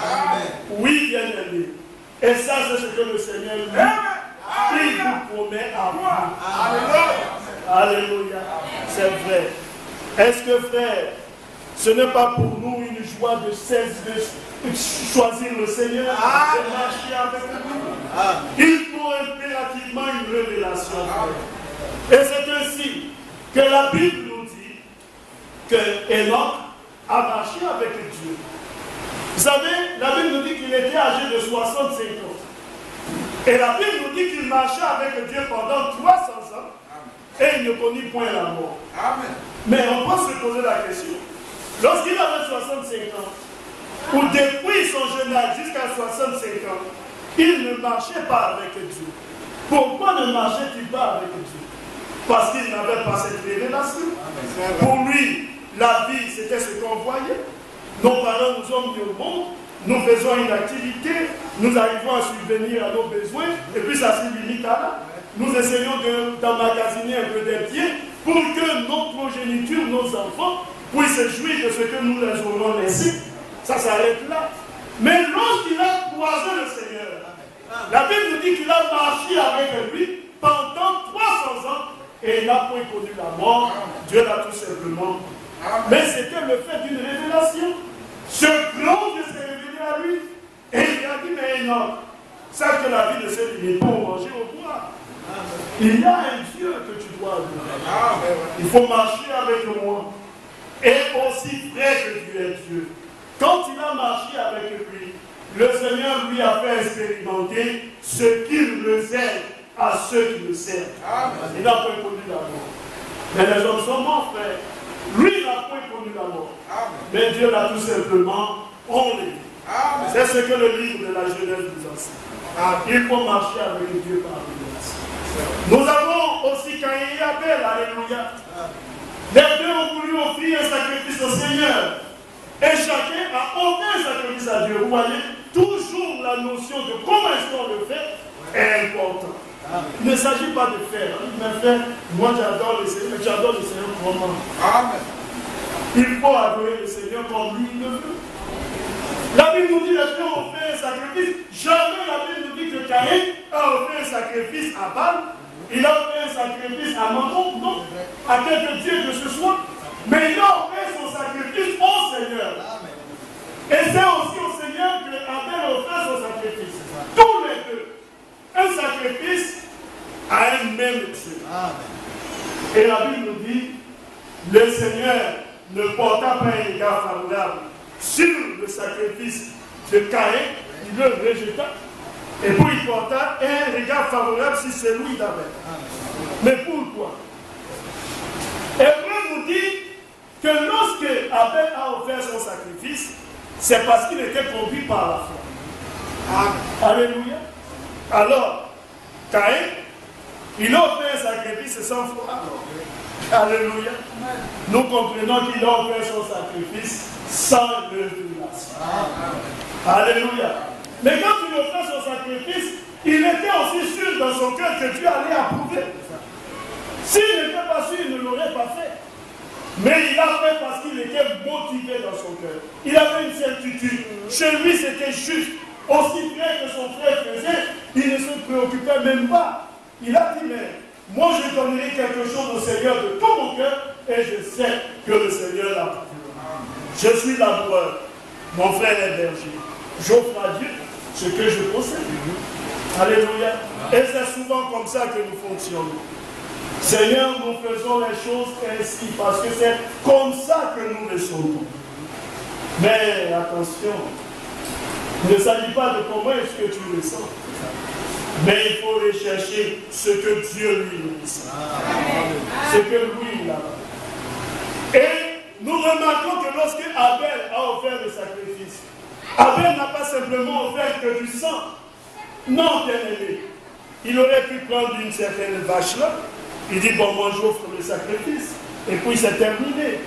Oui, bien aimé. Et ça, c'est ce que le Seigneur lui dit. Il vous promet à vous. Alléluia. C'est vrai. Est-ce que, frère, ce n'est pas pour nous une joie de choisir le Seigneur et marcher avec lui? Il faut impérativement une révélation. Et c'est ainsi que la Bible nous dit que Enoch a marché avec Dieu. Vous savez, la Bible nous dit qu'il était âgé de 65 ans. Et la Bible nous dit qu'il marchait avec Dieu pendant 300 ans et il ne connut point la mort. Amen. Mais on peut se poser la question. Lorsqu'il avait 65 ans, ou depuis son jeune âge jusqu'à 65 ans, il ne marchait pas avec Dieu. Pourquoi ne marchait-il pas avec Dieu? Parce qu'il n'avait pas cette révélation. Pour lui, la vie, c'était ce qu'on voyait. Nos parents nous ont mis au monde, nous faisons une activité, nous arrivons à subvenir à nos besoins, et puis ça se limite à là. Nous essayons d'emmagasiner un peu des biens pour que nos progénitures, nos enfants, puissent se jouir de ce que nous leur aurons laissé. Ça s'arrête là. Mais lorsqu'il a croisé le Seigneur, la Bible nous dit qu'il a marché avec lui pendant 300 ans et il n'a point connu la mort. Dieu l'a tout simplement. Mais c'était le fait d'une révélation. Ce grand Dieu s'est révélé à lui. Et il a dit, mais non, ça que la vie ne se limite pas au manger au boire. Il y a un Dieu que tu dois adorer. Il faut marcher avec moi. Et aussi vrai que Dieu est Dieu. Quand il a marché avec lui, le Seigneur lui a fait expérimenter ce qu'il réserve à ceux qui le servent. Il n'a pas connu la mort. Mais les hommes sont morts, frère. Lui n'a pas connu la mort. Mais Dieu l'a tout simplement enlevé. C'est ce que le livre de la Genèse nous enseigne. Il faut marcher avec Dieu par révélation. Nous avons aussi Caïn et Abel, alléluia. Les deux ont voulu offrir un sacrifice au Seigneur. Et chacun a offert un sacrifice à Dieu. Vous voyez, toujours la notion de comment est-ce qu'on le fait est importante. Il ne s'agit pas de faire. Mais faire, moi j'adore le Seigneur, mais j'adore le Seigneur comment. Amen. Il faut adorer le Seigneur comme lui le veut. La Bible nous dit que les deux ont fait un sacrifice. Jamais la Bible nous dit que Caïn a offert un sacrifice à Baal. Il a offert un sacrifice à Mammon, non, à quelque Dieu que ce soit. Mais il a offert son sacrifice au Seigneur. Et c'est aussi au Seigneur que Abel a offert son sacrifice. Tous les deux. Un sacrifice à un même Dieu. Et la Bible nous dit, le Seigneur ne porta pas un regard favorable sur le sacrifice de Caïn, il le rejeta. Et puis il porta un regard favorable sur celui d'Abel. Mais pourquoi? Hébreu nous dit que lorsque Abel a offert son sacrifice, c'est parce qu'il était conduit par la foi. Alléluia. Alors, Caïn, il a offert un sacrifice sans foi. Alléluia. Nous comprenons qu'il a offert son sacrifice sans révélation. Alléluia. Mais quand il offrait son sacrifice, il était aussi sûr dans son cœur que Dieu allait approuver. S'il n'était pas sûr, il ne l'aurait pas fait. Mais il a fait parce qu'il était motivé dans son cœur. Il avait une certitude. Chez lui, c'était juste. Aussi bien que son frère faisait, il ne se préoccupait même pas. Il a dit, mais moi je donnerai quelque chose au Seigneur de tout mon cœur et je sais que le Seigneur l'a approuvé. Je suis laboureur. Mon frère est berger. J'offre à Dieu ce que je possède. Alléluia. Et c'est souvent comme ça que nous fonctionnons. Seigneur, nous faisons les choses ainsi parce que c'est comme ça que nous les sentons. Mais attention, il ne s'agit pas de comment est-ce que tu le sens. Mais il faut rechercher ce que Dieu lui ressent. Ce que lui il a. Et nous remarquons que lorsque Abel a offert le sacrifice, Abel n'a pas simplement offert que du sang. Non, bien-aimé. Il aurait pu prendre une certaine vache là. Il dit, bon, moi j'offre le sacrifice. Et puis c'est terminé.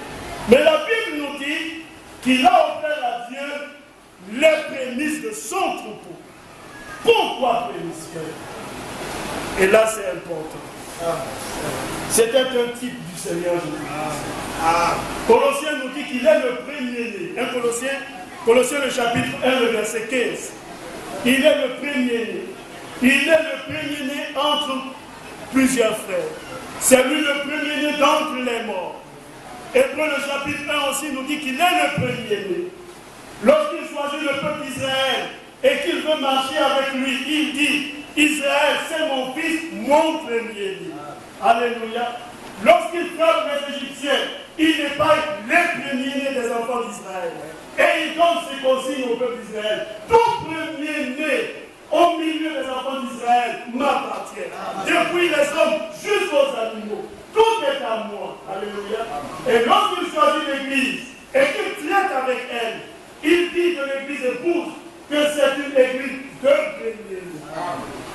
Mais la Bible nous dit qu'il a offert à Dieu les prémices de son troupeau. Pourquoi prémices? Et là c'est important. C'était un type du Seigneur Jésus. Colossiens nous dit qu'il est le premier-né. Colossiens le chapitre 1, le verset 15. Il est le premier-né. Il est le premier-né entre plusieurs frères. C'est lui le premier-né d'entre les morts. Hébreu le chapitre 1 aussi nous dit qu'il est le premier-né. Lorsqu'il choisit le peuple d'Israël et qu'il veut marcher avec lui, il dit, Israël, c'est mon fils, mon premier-né. Alléluia. Lorsqu'il frappe les Égyptiens, il épargne les premiers-nés des enfants d'Israël. Et il donne ses consignes au peuple d'Israël. Tout premier-né au milieu des enfants d'Israël m'appartient. Depuis les hommes jusqu'aux animaux. Tout est à moi. Alléluia. Et lorsqu'il choisit l'Église et qu'il traite avec elle, il dit que l'Église épouse que c'est une Église de premiers-nés.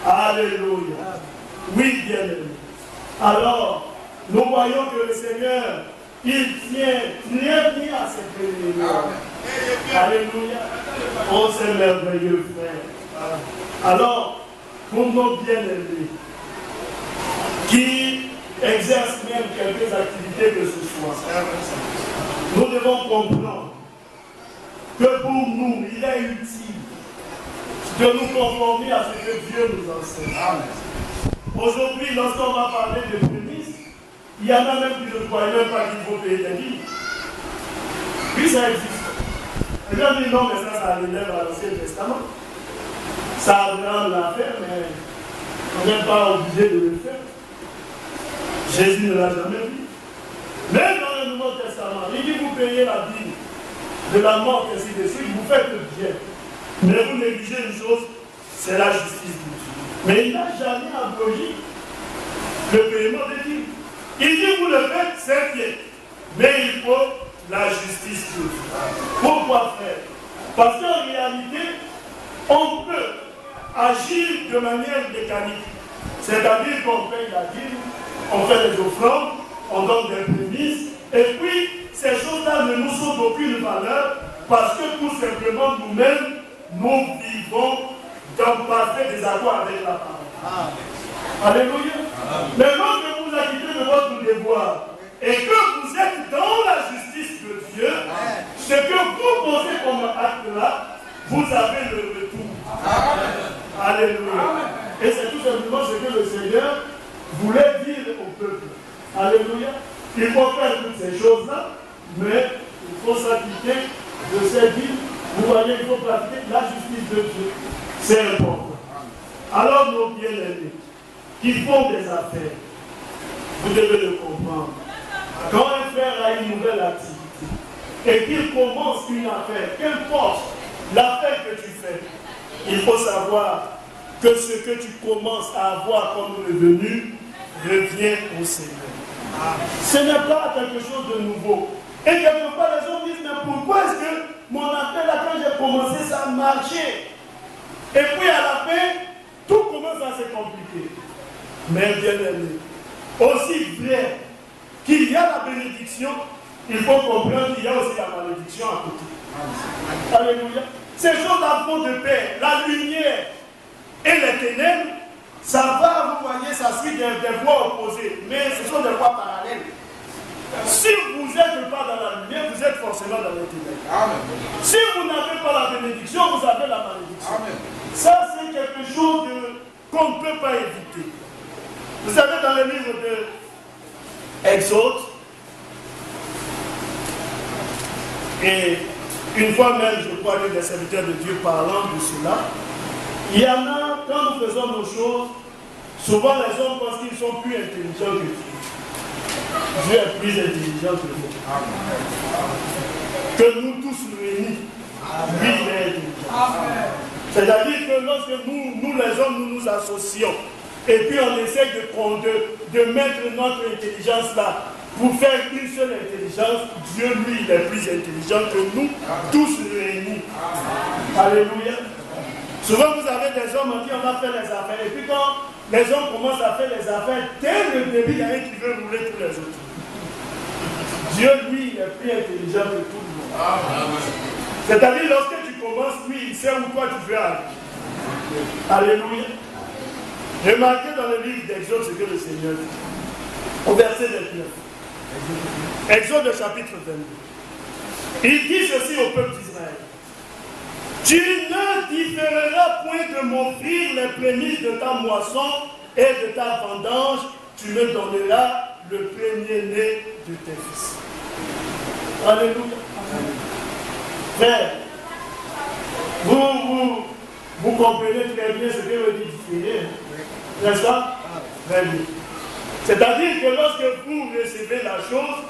Alléluia. Oui, bien-aimé. Alors, nous voyons que le Seigneur, il tient très bien à ses premiers-nés. Alléluia. Oh, c'est merveilleux, frère. Alors, pour nos bien-aimés, qui exercent même quelques activités que ce soit, nous devons comprendre que pour nous, il est utile de nous conformer à ce que Dieu nous enseigne. Aujourd'hui, lorsqu'on va parler de prémices, il y en a même qui ne croient même pas qu'il faut payer des livres. Puis ça existe. Les gens disent non, mais ça relève à l'Ancien Testament. Ça Abraham l'a fait, mais on n'est pas obligé de le faire. Jésus ne l'a jamais dit. Même dans le Nouveau Testament, il dit vous payez la dîme de la mort, ainsi de suite, vous faites le bien. Mais vous négligez une chose, c'est la justice de Dieu. Mais il n'a jamais abrogé le paiement des dîmes. Il dit vous le faites, c'est bien. Mais il faut la justice de Dieu. Pourquoi faire? Parce qu'en réalité, on peut agir de manière mécanique. C'est-à-dire qu'on paye la dîme, on fait des offrandes, on donne des prémices, et puis ces choses-là ne nous sont d'aucune valeur parce que tout simplement nous-mêmes, nous vivons dans parfait désaccord avec la parole. Alléluia. Mais lorsque vous acquittez de votre devoir et que vous êtes dans la justice de Dieu, ce que vous posez comme acte là, vous avez le retour. Alléluia. Et c'est tout simplement ce que le Seigneur voulait dire au peuple. Alléluia. Il faut faire toutes ces choses-là, mais il faut s'acquitter de ces vies. Vous voyez, il faut pratiquer la justice de Dieu. C'est important. Alors, nos bien-aimés, qui font des affaires, vous devez le comprendre. Quand un frère a une nouvelle activité et qu'il commence une affaire, qu'importe l'affaire que tu fais, il faut savoir que ce que tu commences à avoir comme revenu revient au Seigneur. Ce n'est pas quelque chose de nouveau. Et quelquefois les gens disent, mais pourquoi est-ce que mon affaire là, quand j'ai commencé, ça marchait? Et puis à la fin, tout commence à se compliquer. Mais bien aimé, aussi vrai qu'il y a la bénédiction, il faut comprendre qu'il y a aussi la malédiction à côté. Alléluia. Ces choses à fond de paix, la lumière et les ténèbres, ça va, vous voyez, ça suit des voies opposées, mais ce sont des voies parallèles. Si vous n'êtes pas dans la lumière, vous êtes forcément dans les ténèbres. Si vous n'avez pas la bénédiction, vous avez la malédiction. Amen. Ça, c'est quelque chose qu'on ne peut pas éviter. Vous savez, dans le livre de Exode, et une fois même, je crois, des serviteurs de Dieu parlant de cela, il y en a, quand nous faisons nos choses, souvent les hommes pensent qu'ils sont plus intelligents que Dieu. Dieu est plus intelligent que nous. Que nous tous réunis. Lui, il est intelligent. C'est-à-dire que lorsque nous les hommes, nous nous associons, et puis on essaie de mettre notre intelligence là, pour faire une seule intelligence, Dieu, lui, il est plus intelligent que nous, tous réunis. Alléluia. Souvent, vous avez des hommes en qui on va faire les affaires. Et puis quand les hommes commencent à faire les affaires, dès le début, il y a un qui veut rouler tous les autres. Dieu, lui, il est plus intelligent que tout le monde. C'est-à-dire, lorsque tu commences, lui, il sait où toi tu veux aller. Alléluia. Remarquez dans le livre d'Exode ce que le Seigneur dit. Au verset 29. Exode chapitre 22. Il dit ceci au peuple d'Israël. Tu ne différeras point de m'offrir les prémices de ta moisson et de ta vendange, tu me donneras le premier-né de tes fils. Alléluia. Frère, vous comprenez très bien ce que veut dire différer, n'est-ce pas? Très bien. C'est-à-dire que lorsque vous recevez la chose,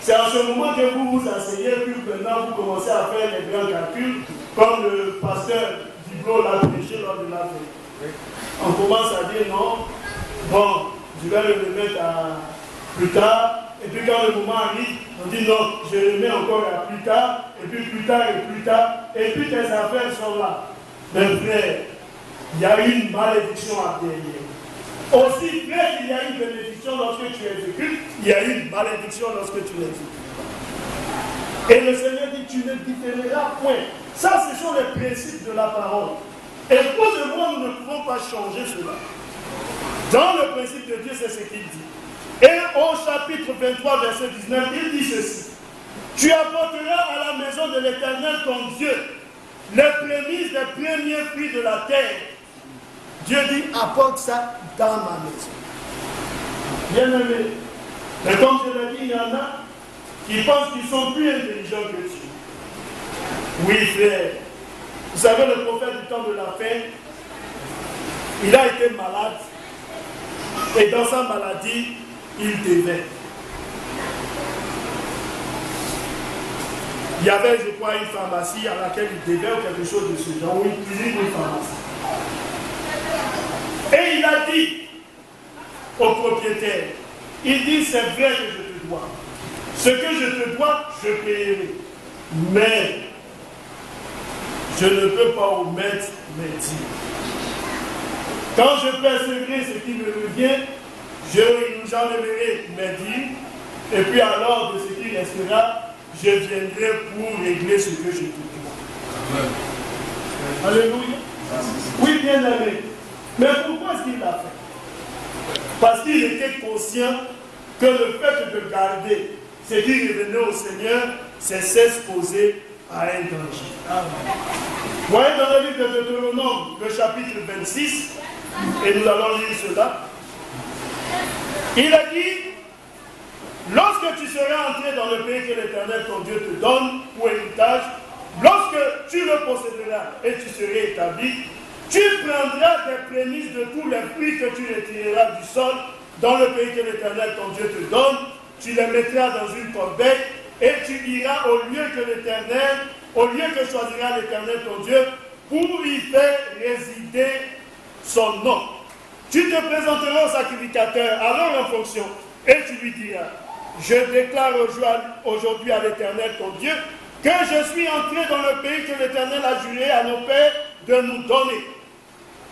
c'est en ce moment que vous vous asseyez, puis maintenant vous commencez à faire les grands calculs, comme le pasteur Diblo l'a prêché lors de la veille. On commence à dire non, bon, je vais le remettre à plus tard, et puis quand le moment arrive, on dit non, je le mets encore à plus tard, et puis plus tard, et puis tes affaires sont là. Mais frère, il y a une malédiction à derrière. Aussi vrai qu'il y a une bénédiction lorsque tu exécutes, il y a une malédiction lorsque tu l'exécutes. Et le Seigneur dit, tu ne différeras point. Ça, ce sont les principes de la parole. Et vous et moi, nous ne pouvons pas changer cela. Dans le principe de Dieu, c'est ce qu'il dit. Et au chapitre 23, verset 19, il dit ceci. Tu apporteras à la maison de l'Éternel ton Dieu les prémices des premiers fruits de la terre. Dieu dit, apporte ça dans ma maison. Bien aimé. Mais comme je l'ai dit, il y en a qui pensent qu'ils sont plus intelligents que Dieu. Oui, frère. Vous savez, le prophète du temps de la fin, il a été malade. Et dans sa maladie, il devait. Il y avait, je crois, une pharmacie à laquelle il devait ou quelque chose de ce genre, ou une cuisine ou une pharmacie. Et il a dit au propriétaire, il dit, c'est vrai que je te dois. Ce que je te dois, je paierai. Mais je ne peux pas omettre mes dires. Quand je percevrai ce qui me revient, j'enlèverai mes dires, et puis alors de ce qui restera, je viendrai pour régler ce que je te dois. Alléluia. Oui, bien aimé. Mais pourquoi est-ce qu'il l'a fait? Parce qu'il était conscient que le fait de garder ce qui revenait au Seigneur, c'est s'exposer à un danger. Vous voyez dans le livre de Deutéronome, le chapitre 26, et nous allons lire cela. Il a dit, lorsque tu seras entré dans le pays que l'Éternel ton Dieu te donne pour héritage, lorsque tu le posséderas et tu seras établi, tu prendras des prémices de tous les fruits que tu retireras du sol dans le pays que l'Éternel ton Dieu te donne, tu les mettras dans une corbeille et tu iras au lieu que l'Éternel, au lieu que choisira l'Éternel ton Dieu, pour y faire résider son nom. Tu te présenteras au sacrificateur, alors en fonction, et tu lui diras, je déclare aujourd'hui à l'Éternel ton Dieu que je suis entré dans le pays que l'Éternel a juré à nos pères de nous donner.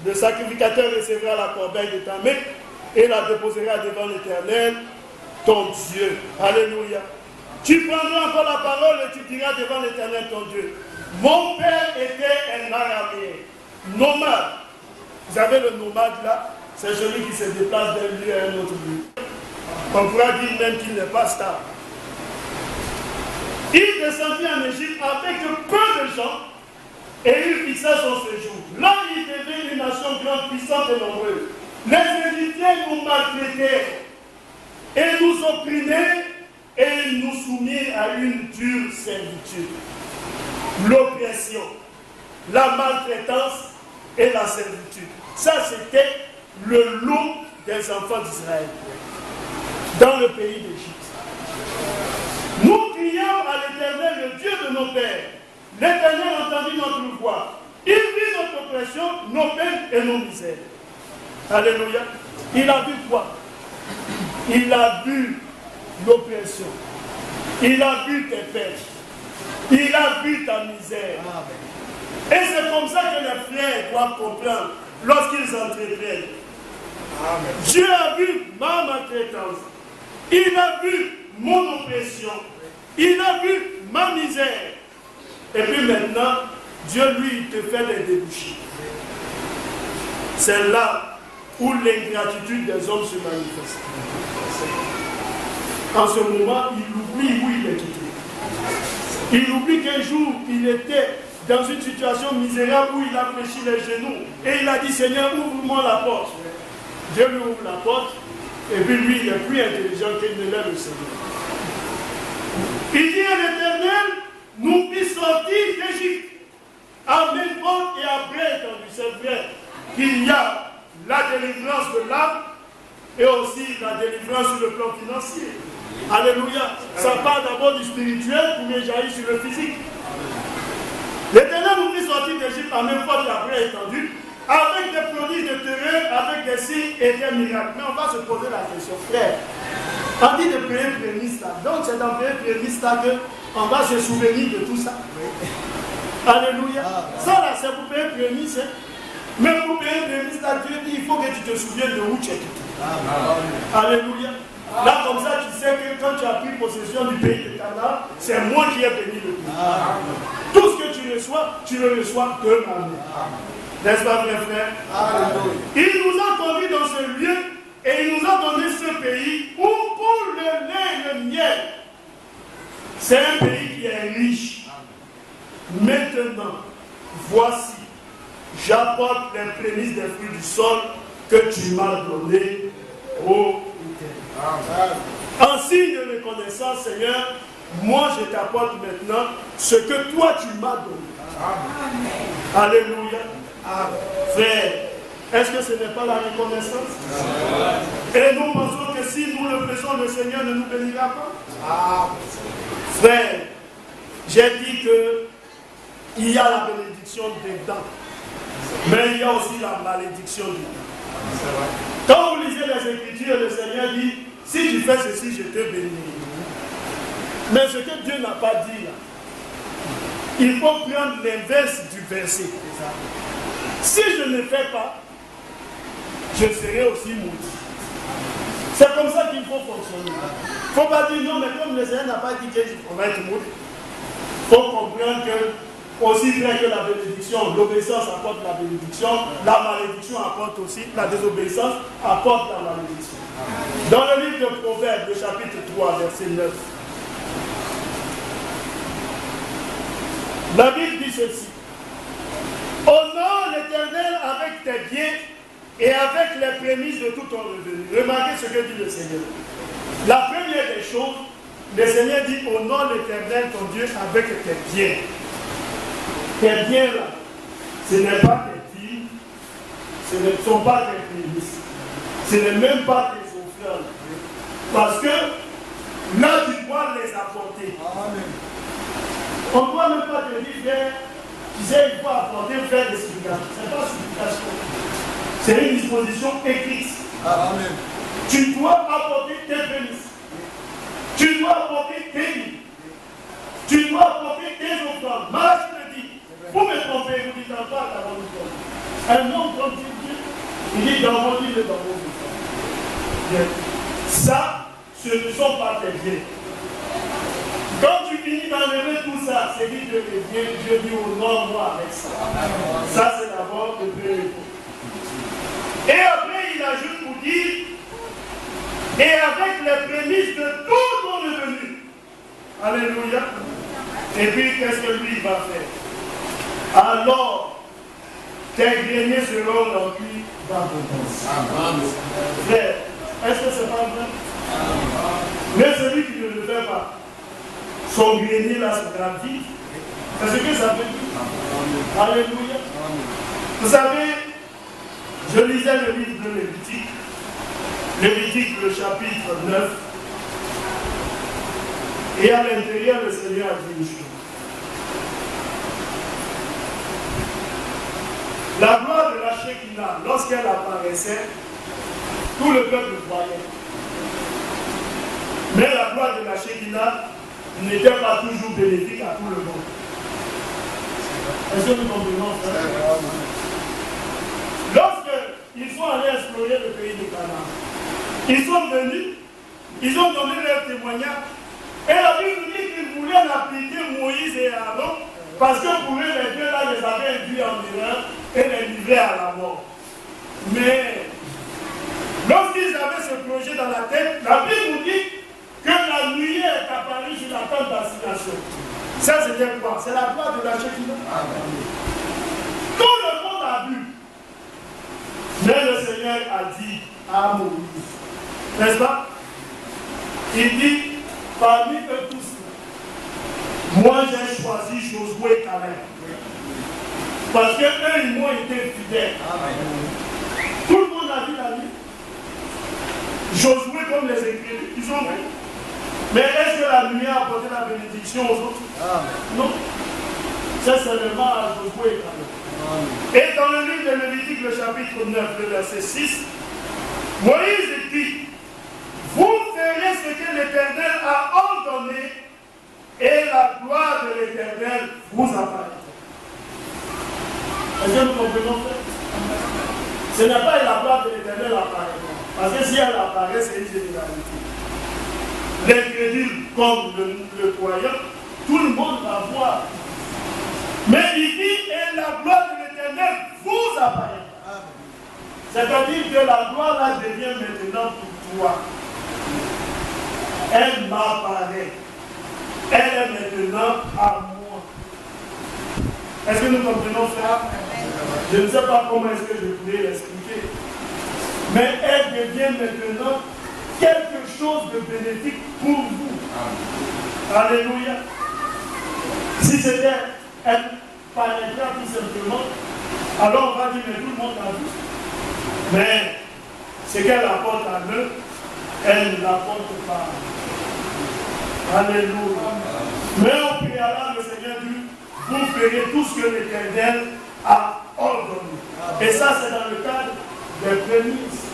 Le sacrificateur recevra la corbeille de ta main et la déposera devant l'Éternel ton Dieu. Alléluia. Tu prendras encore la parole et tu diras devant l'Éternel ton Dieu, mon père était un araméen, nomade. Vous avez le nomade là, c'est celui qui se déplace d'un lieu à un autre lieu. On pourra dire même qu'il n'est pas stable. Il descendit en Égypte avec peu de gens et il fixa son séjour. Là, il devait une nation grande, puissante et nombreuse. Les Égyptiens nous maltraitaient et nous opprimaient et nous soumirent à une dure servitude. L'oppression, la maltraitance et la servitude. Ça, c'était le lot des enfants d'Israël dans le pays d'Égypte. Nous crions à l'Éternel, le Dieu de nos pères. L'Éternel entendit notre voix. Il vit notre oppression, nos peines et nos misères. Alléluia. Il a vu quoi? Il a vu l'oppression. Il a vu tes peines. Il a vu ta misère. Et c'est comme ça que les frères doivent comprendre lorsqu'ils entreprennent. Dieu a vu ma maltraitance. Il a vu mon oppression. Il a vu ma misère. Et puis maintenant, Dieu, lui, te fait des débouchés. C'est là où l'ingratitude des hommes se manifeste. En ce moment, il oublie où il est quitté. Il oublie qu'un jour, il était dans une situation misérable où il a fléchi les genoux. Et il a dit, Seigneur, ouvre-moi la porte. Dieu lui ouvre la porte. Et puis lui, il est plus intelligent qu'il ne l'est le Seigneur. Il dit à l'Éternel, nous puissions sortir d'Égypte. À Méphod et à Bré, c'est vrai qu'il y a la délivrance de l'âme et aussi la délivrance sur le plan financier. Alléluia. Ça part d'abord du spirituel pour mieux jaillir sur le physique. L'Éternel nous fit sortir d'Égypte en même fois que la pluie étendue, avec des prodiges de terrain, avec des signes et des miracles. Mais on va se poser la question, frère. On dit de payer prémisse là. Donc c'est dans payer prémisse là qu'on va se souvenir de tout ça. Alléluia. Ça là, c'est pour payer prémisse. Hein. Mais pour payer prémisse là, Dieu dit il faut que tu te souviennes de où tu es quitté. Alléluia. Là, comme ça, tu sais que quand tu as pris possession du pays de Canaan, c'est moi qui ai béni le pays. Tout ce que tu le reçois de ma main. N'est-ce pas, mes frères? Il nous a conduits dans ce lieu et il nous a donné ce pays où pour le lait et le miel. C'est un pays qui est riche. Maintenant, voici, j'apporte les prémices des fruits du sol que tu m'as donné, ô Éternel. En signe de reconnaissance, Seigneur, moi je t'apporte maintenant ce que toi tu m'as donné. Amen. Alléluia. Amen. Frère, est-ce que ce n'est pas la reconnaissance? Et nous pensons que si nous le faisons, le Seigneur ne nous bénira pas. Amen. Frère, j'ai dit qu'il y a la bénédiction des dents, mais il y a aussi la malédiction du dents. Quand vous lisez les Écritures, le Seigneur dit, si tu fais ceci, je te bénirai. Mais ce que Dieu n'a pas dit là, il faut prendre l'inverse du verset. Si je ne fais pas, je serai aussi maudit. C'est comme ça qu'il faut fonctionner. Il ne faut pas dire non, mais comme le Seigneur n'a pas dit qu'on va être maudit. Il faut comprendre que, aussi bien que la bénédiction, l'obéissance apporte la bénédiction, la malédiction apporte aussi, la désobéissance apporte la malédiction. Dans le livre de Proverbes, le chapitre 3, verset 9, la Bible dit ceci: honore l'Éternel avec tes biens et avec les prémices de tout ton revenu. Remarquez ce que dit le Seigneur. La première des choses, le Seigneur dit honore l'Éternel ton Dieu avec tes biens. Tes biens là, ce n'est pas tes dîmes, ce ne sont pas tes prémices, ce n'est même pas tes offrandes. Parce que là, tu dois les apporter. Amen. On ne doit même pas te dire, frère, tu sais, il faut apporter, faire des supplications. Ce n'est pas supplication. C'est une disposition écrite. Amen. Tu dois apporter tes prémices. Tu dois apporter tes vies. Tu dois apporter tes offrandes. Malgré le dit, vous me trompez, vous dites en part dans mon offrande. Un homme comme Dieu, il dit dans mon livre et dans mon offrande. Ça, ce ne sont pas tes biens. Quand tu finis d'enlever tout ça, c'est dit Dieu est bien, Dieu dit honore-moi avec ça. Ça, c'est d'abord le premier point. Et après, il ajoute pour dire, et avec les prémices de tout ton revenu. Alléluia. Et puis, qu'est-ce que lui va faire? Alors, tes greniers seront remplis d'abondance. Frère, est-ce que c'est pas vrai? Mais celui qui ne le fait pas, son grenier là sera vide. C'est ce que ça veut dire. Alléluia. Vous savez, je lisais le livre de Lévitique, le chapitre 9. Et à l'intérieur, le Seigneur a dit une chose. La gloire de la Shekinah, lorsqu'elle apparaissait, tout le peuple voyait. Mais la gloire de la Shekinah n'était pas toujours bénéfique à tout le monde. Est-ce que nous comprenons, frère? Lorsqu'ils sont allés explorer le pays de Canaan, ils sont venus, ils ont donné leur témoignage, et la Bible dit qu'ils voulaient l'appliquer Moïse et Aaron, parce que pour eux, les deux là les avaient induits en erreur et les livraient à la mort. Mais, lorsqu'ils avaient ce projet dans la tête, la Bible nous dit que la nuée est apparue sur la tente d'assignation. Ça, c'était quoi? C'est la gloire de la Shekinah. Tout le monde a vu. Mais le Seigneur a dit à Moïse, n'est-ce pas? Il dit, parmi eux tous, moi j'ai choisi Josué et Caleb. Parce qu'eux, ils m'ont été fidèles. Tout le monde a vu la nuit. Josué, comme les écrits, ils ont vu. Mais est-ce que la lumière a apporté la bénédiction aux autres? Non. C'est seulement à Josué. Et dans le livre de Lévitique, le chapitre 9, le verset 6, Moïse dit, vous ferez ce que l'Éternel a ordonné et la gloire de l'Éternel vous apparaîtra. Est-ce que nous comprenons, frère? Ce n'est pas la gloire de l'Éternel apparaîtra. Parce que si elle apparaît, c'est une généralité. L'incrédule comme le croyant, tout le monde va voir. Mais il dit, et la gloire de l'Éternel vous apparaîtra. C'est-à-dire que la gloire là devient maintenant pour toi. Elle m'apparaît. Elle est maintenant à moi. Est-ce que nous comprenons, frère? Je ne sais pas comment est-ce que je pourrais l'expliquer. Mais elle devient maintenant quelque chose de bénéfique pour vous. Alléluia. Si c'était elle paraîtra tout simplement, alors on va dire, mais tout le monde l'a vu. Mais ce qu'elle apporte à eux, elle ne l'apporte pas. Alléluia. Mais au préalable, le Seigneur dit, vous ferez tout ce que l'Éternel a ordonné. Et ça, c'est dans le cadre des prémices,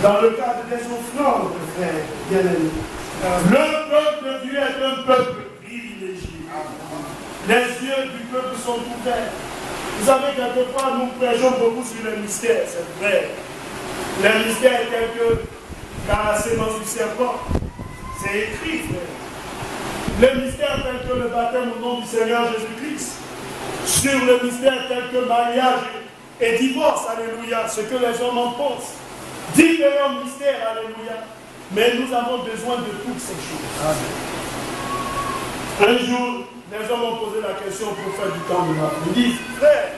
dans le cadre des offrandes, frères bien-aimés. Le peuple de Dieu est un peuple privilégié. Les yeux du peuple sont ouverts. Vous savez, quelquefois, nous prêchons beaucoup sur le mystère, c'est vrai. Le mystère tel que dans la sémence du serpent, c'est écrit, frère. Le mystère tel que le baptême au nom du Seigneur Jésus-Christ. Sur le mystère tel que mariage et divorce, alléluia, ce que les hommes en pensent. Différents mystères, alléluia. Mais nous avons besoin de toutes ces choses. Amen. Un jour, les hommes ont posé la question au prophète du temps de la Ils disent, frère,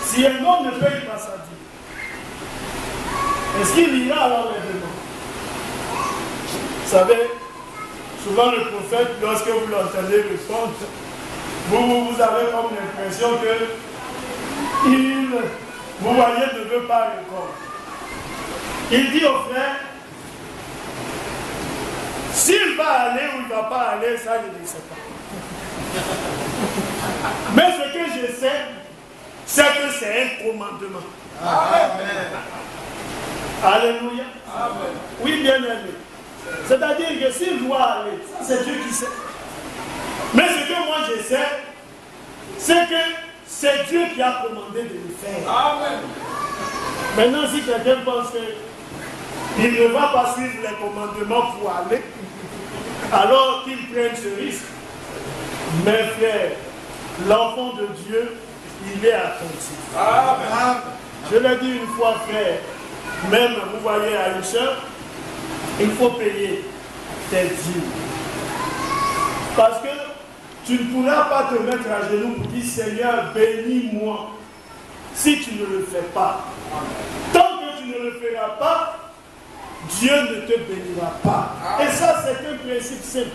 si un homme ne paye pas sa dîme, est-ce qu'il ira alors les démons? Vous savez, souvent le prophète, lorsque vous l'entendez répondre, vous avez comme l'impression que vous voyez, ne veut pas répondre. Il dit au frère, s'il va aller ou il ne va pas aller, ça je ne sais pas. Mais ce que je sais, c'est que c'est un commandement. Amen. Alléluia. Amen. Oui, bien aimé. C'est-à-dire que s'il doit aller, ça c'est Dieu qui sait. Mais ce que moi je sais, c'est que c'est Dieu qui a commandé de le faire. Amen. Maintenant, si quelqu'un pense qu'il ne va pas suivre les commandements pour aller, alors qu'il prenne ce risque. Mes frères, l'enfant de Dieu, il est attentif. Amen. Je l'ai dit une fois, frère, même vous voyez à une soeur, il faut payer tes dîmes. Parce que tu ne pourras pas te mettre à genoux pour dire Seigneur, bénis-moi si tu ne le fais pas. Tant que tu ne le feras pas, Dieu ne te bénira pas. Et ça, c'est un principe simple.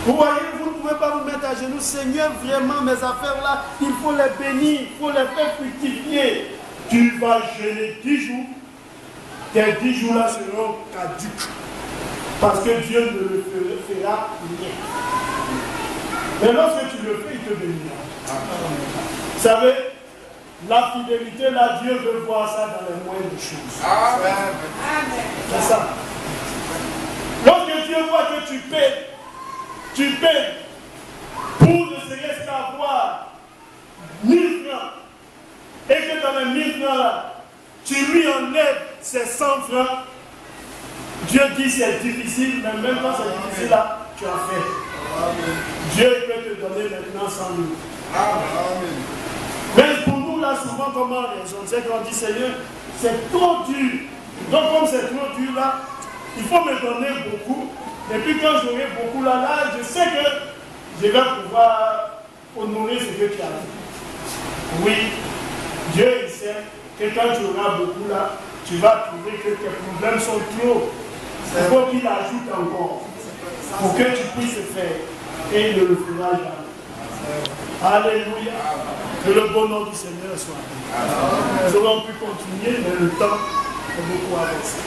Vous voyez, vous ne pouvez pas vous mettre à genoux. Seigneur, vraiment, mes affaires là, il faut les bénir, il faut les faire fructifier. Tu vas jeûner 10 jours. Tes 10 jours là seront caducs. Parce que Dieu ne le fera rien. Mais lorsque tu le fais, il te bénira. Vous savez, la fidélité là, Dieu veut voir ça dans les moindres choses. Amen. C'est ça. Lorsque Dieu voit que tu paies pour ne serait-ce qu'avoir 1000 francs, et que dans les 1000 francs là, tu lui enlèves ces 100 francs, Dieu dit c'est difficile, mais même quand c'est difficile là, tu as fait. Amen. Dieu peut te donner maintenant 100 000. Amen. Mais pour nous là, souvent, comment on raisonne? C'est qu'on dit Seigneur, c'est trop dur. Donc comme c'est trop dur là, il faut me donner beaucoup. Et puis quand j'aurai beaucoup là, je sais que je vais pouvoir honorer ce que tu as dit. Oui, Dieu il sait que quand tu auras beaucoup là, tu vas trouver que tes problèmes sont trop. Il faut qu'il ajoute encore pour que tu puisses faire. Et il ne le fera jamais. Alléluia. Que le bon nom du Seigneur soit. Nous aurons pu continuer, mais le temps est beaucoup avancé.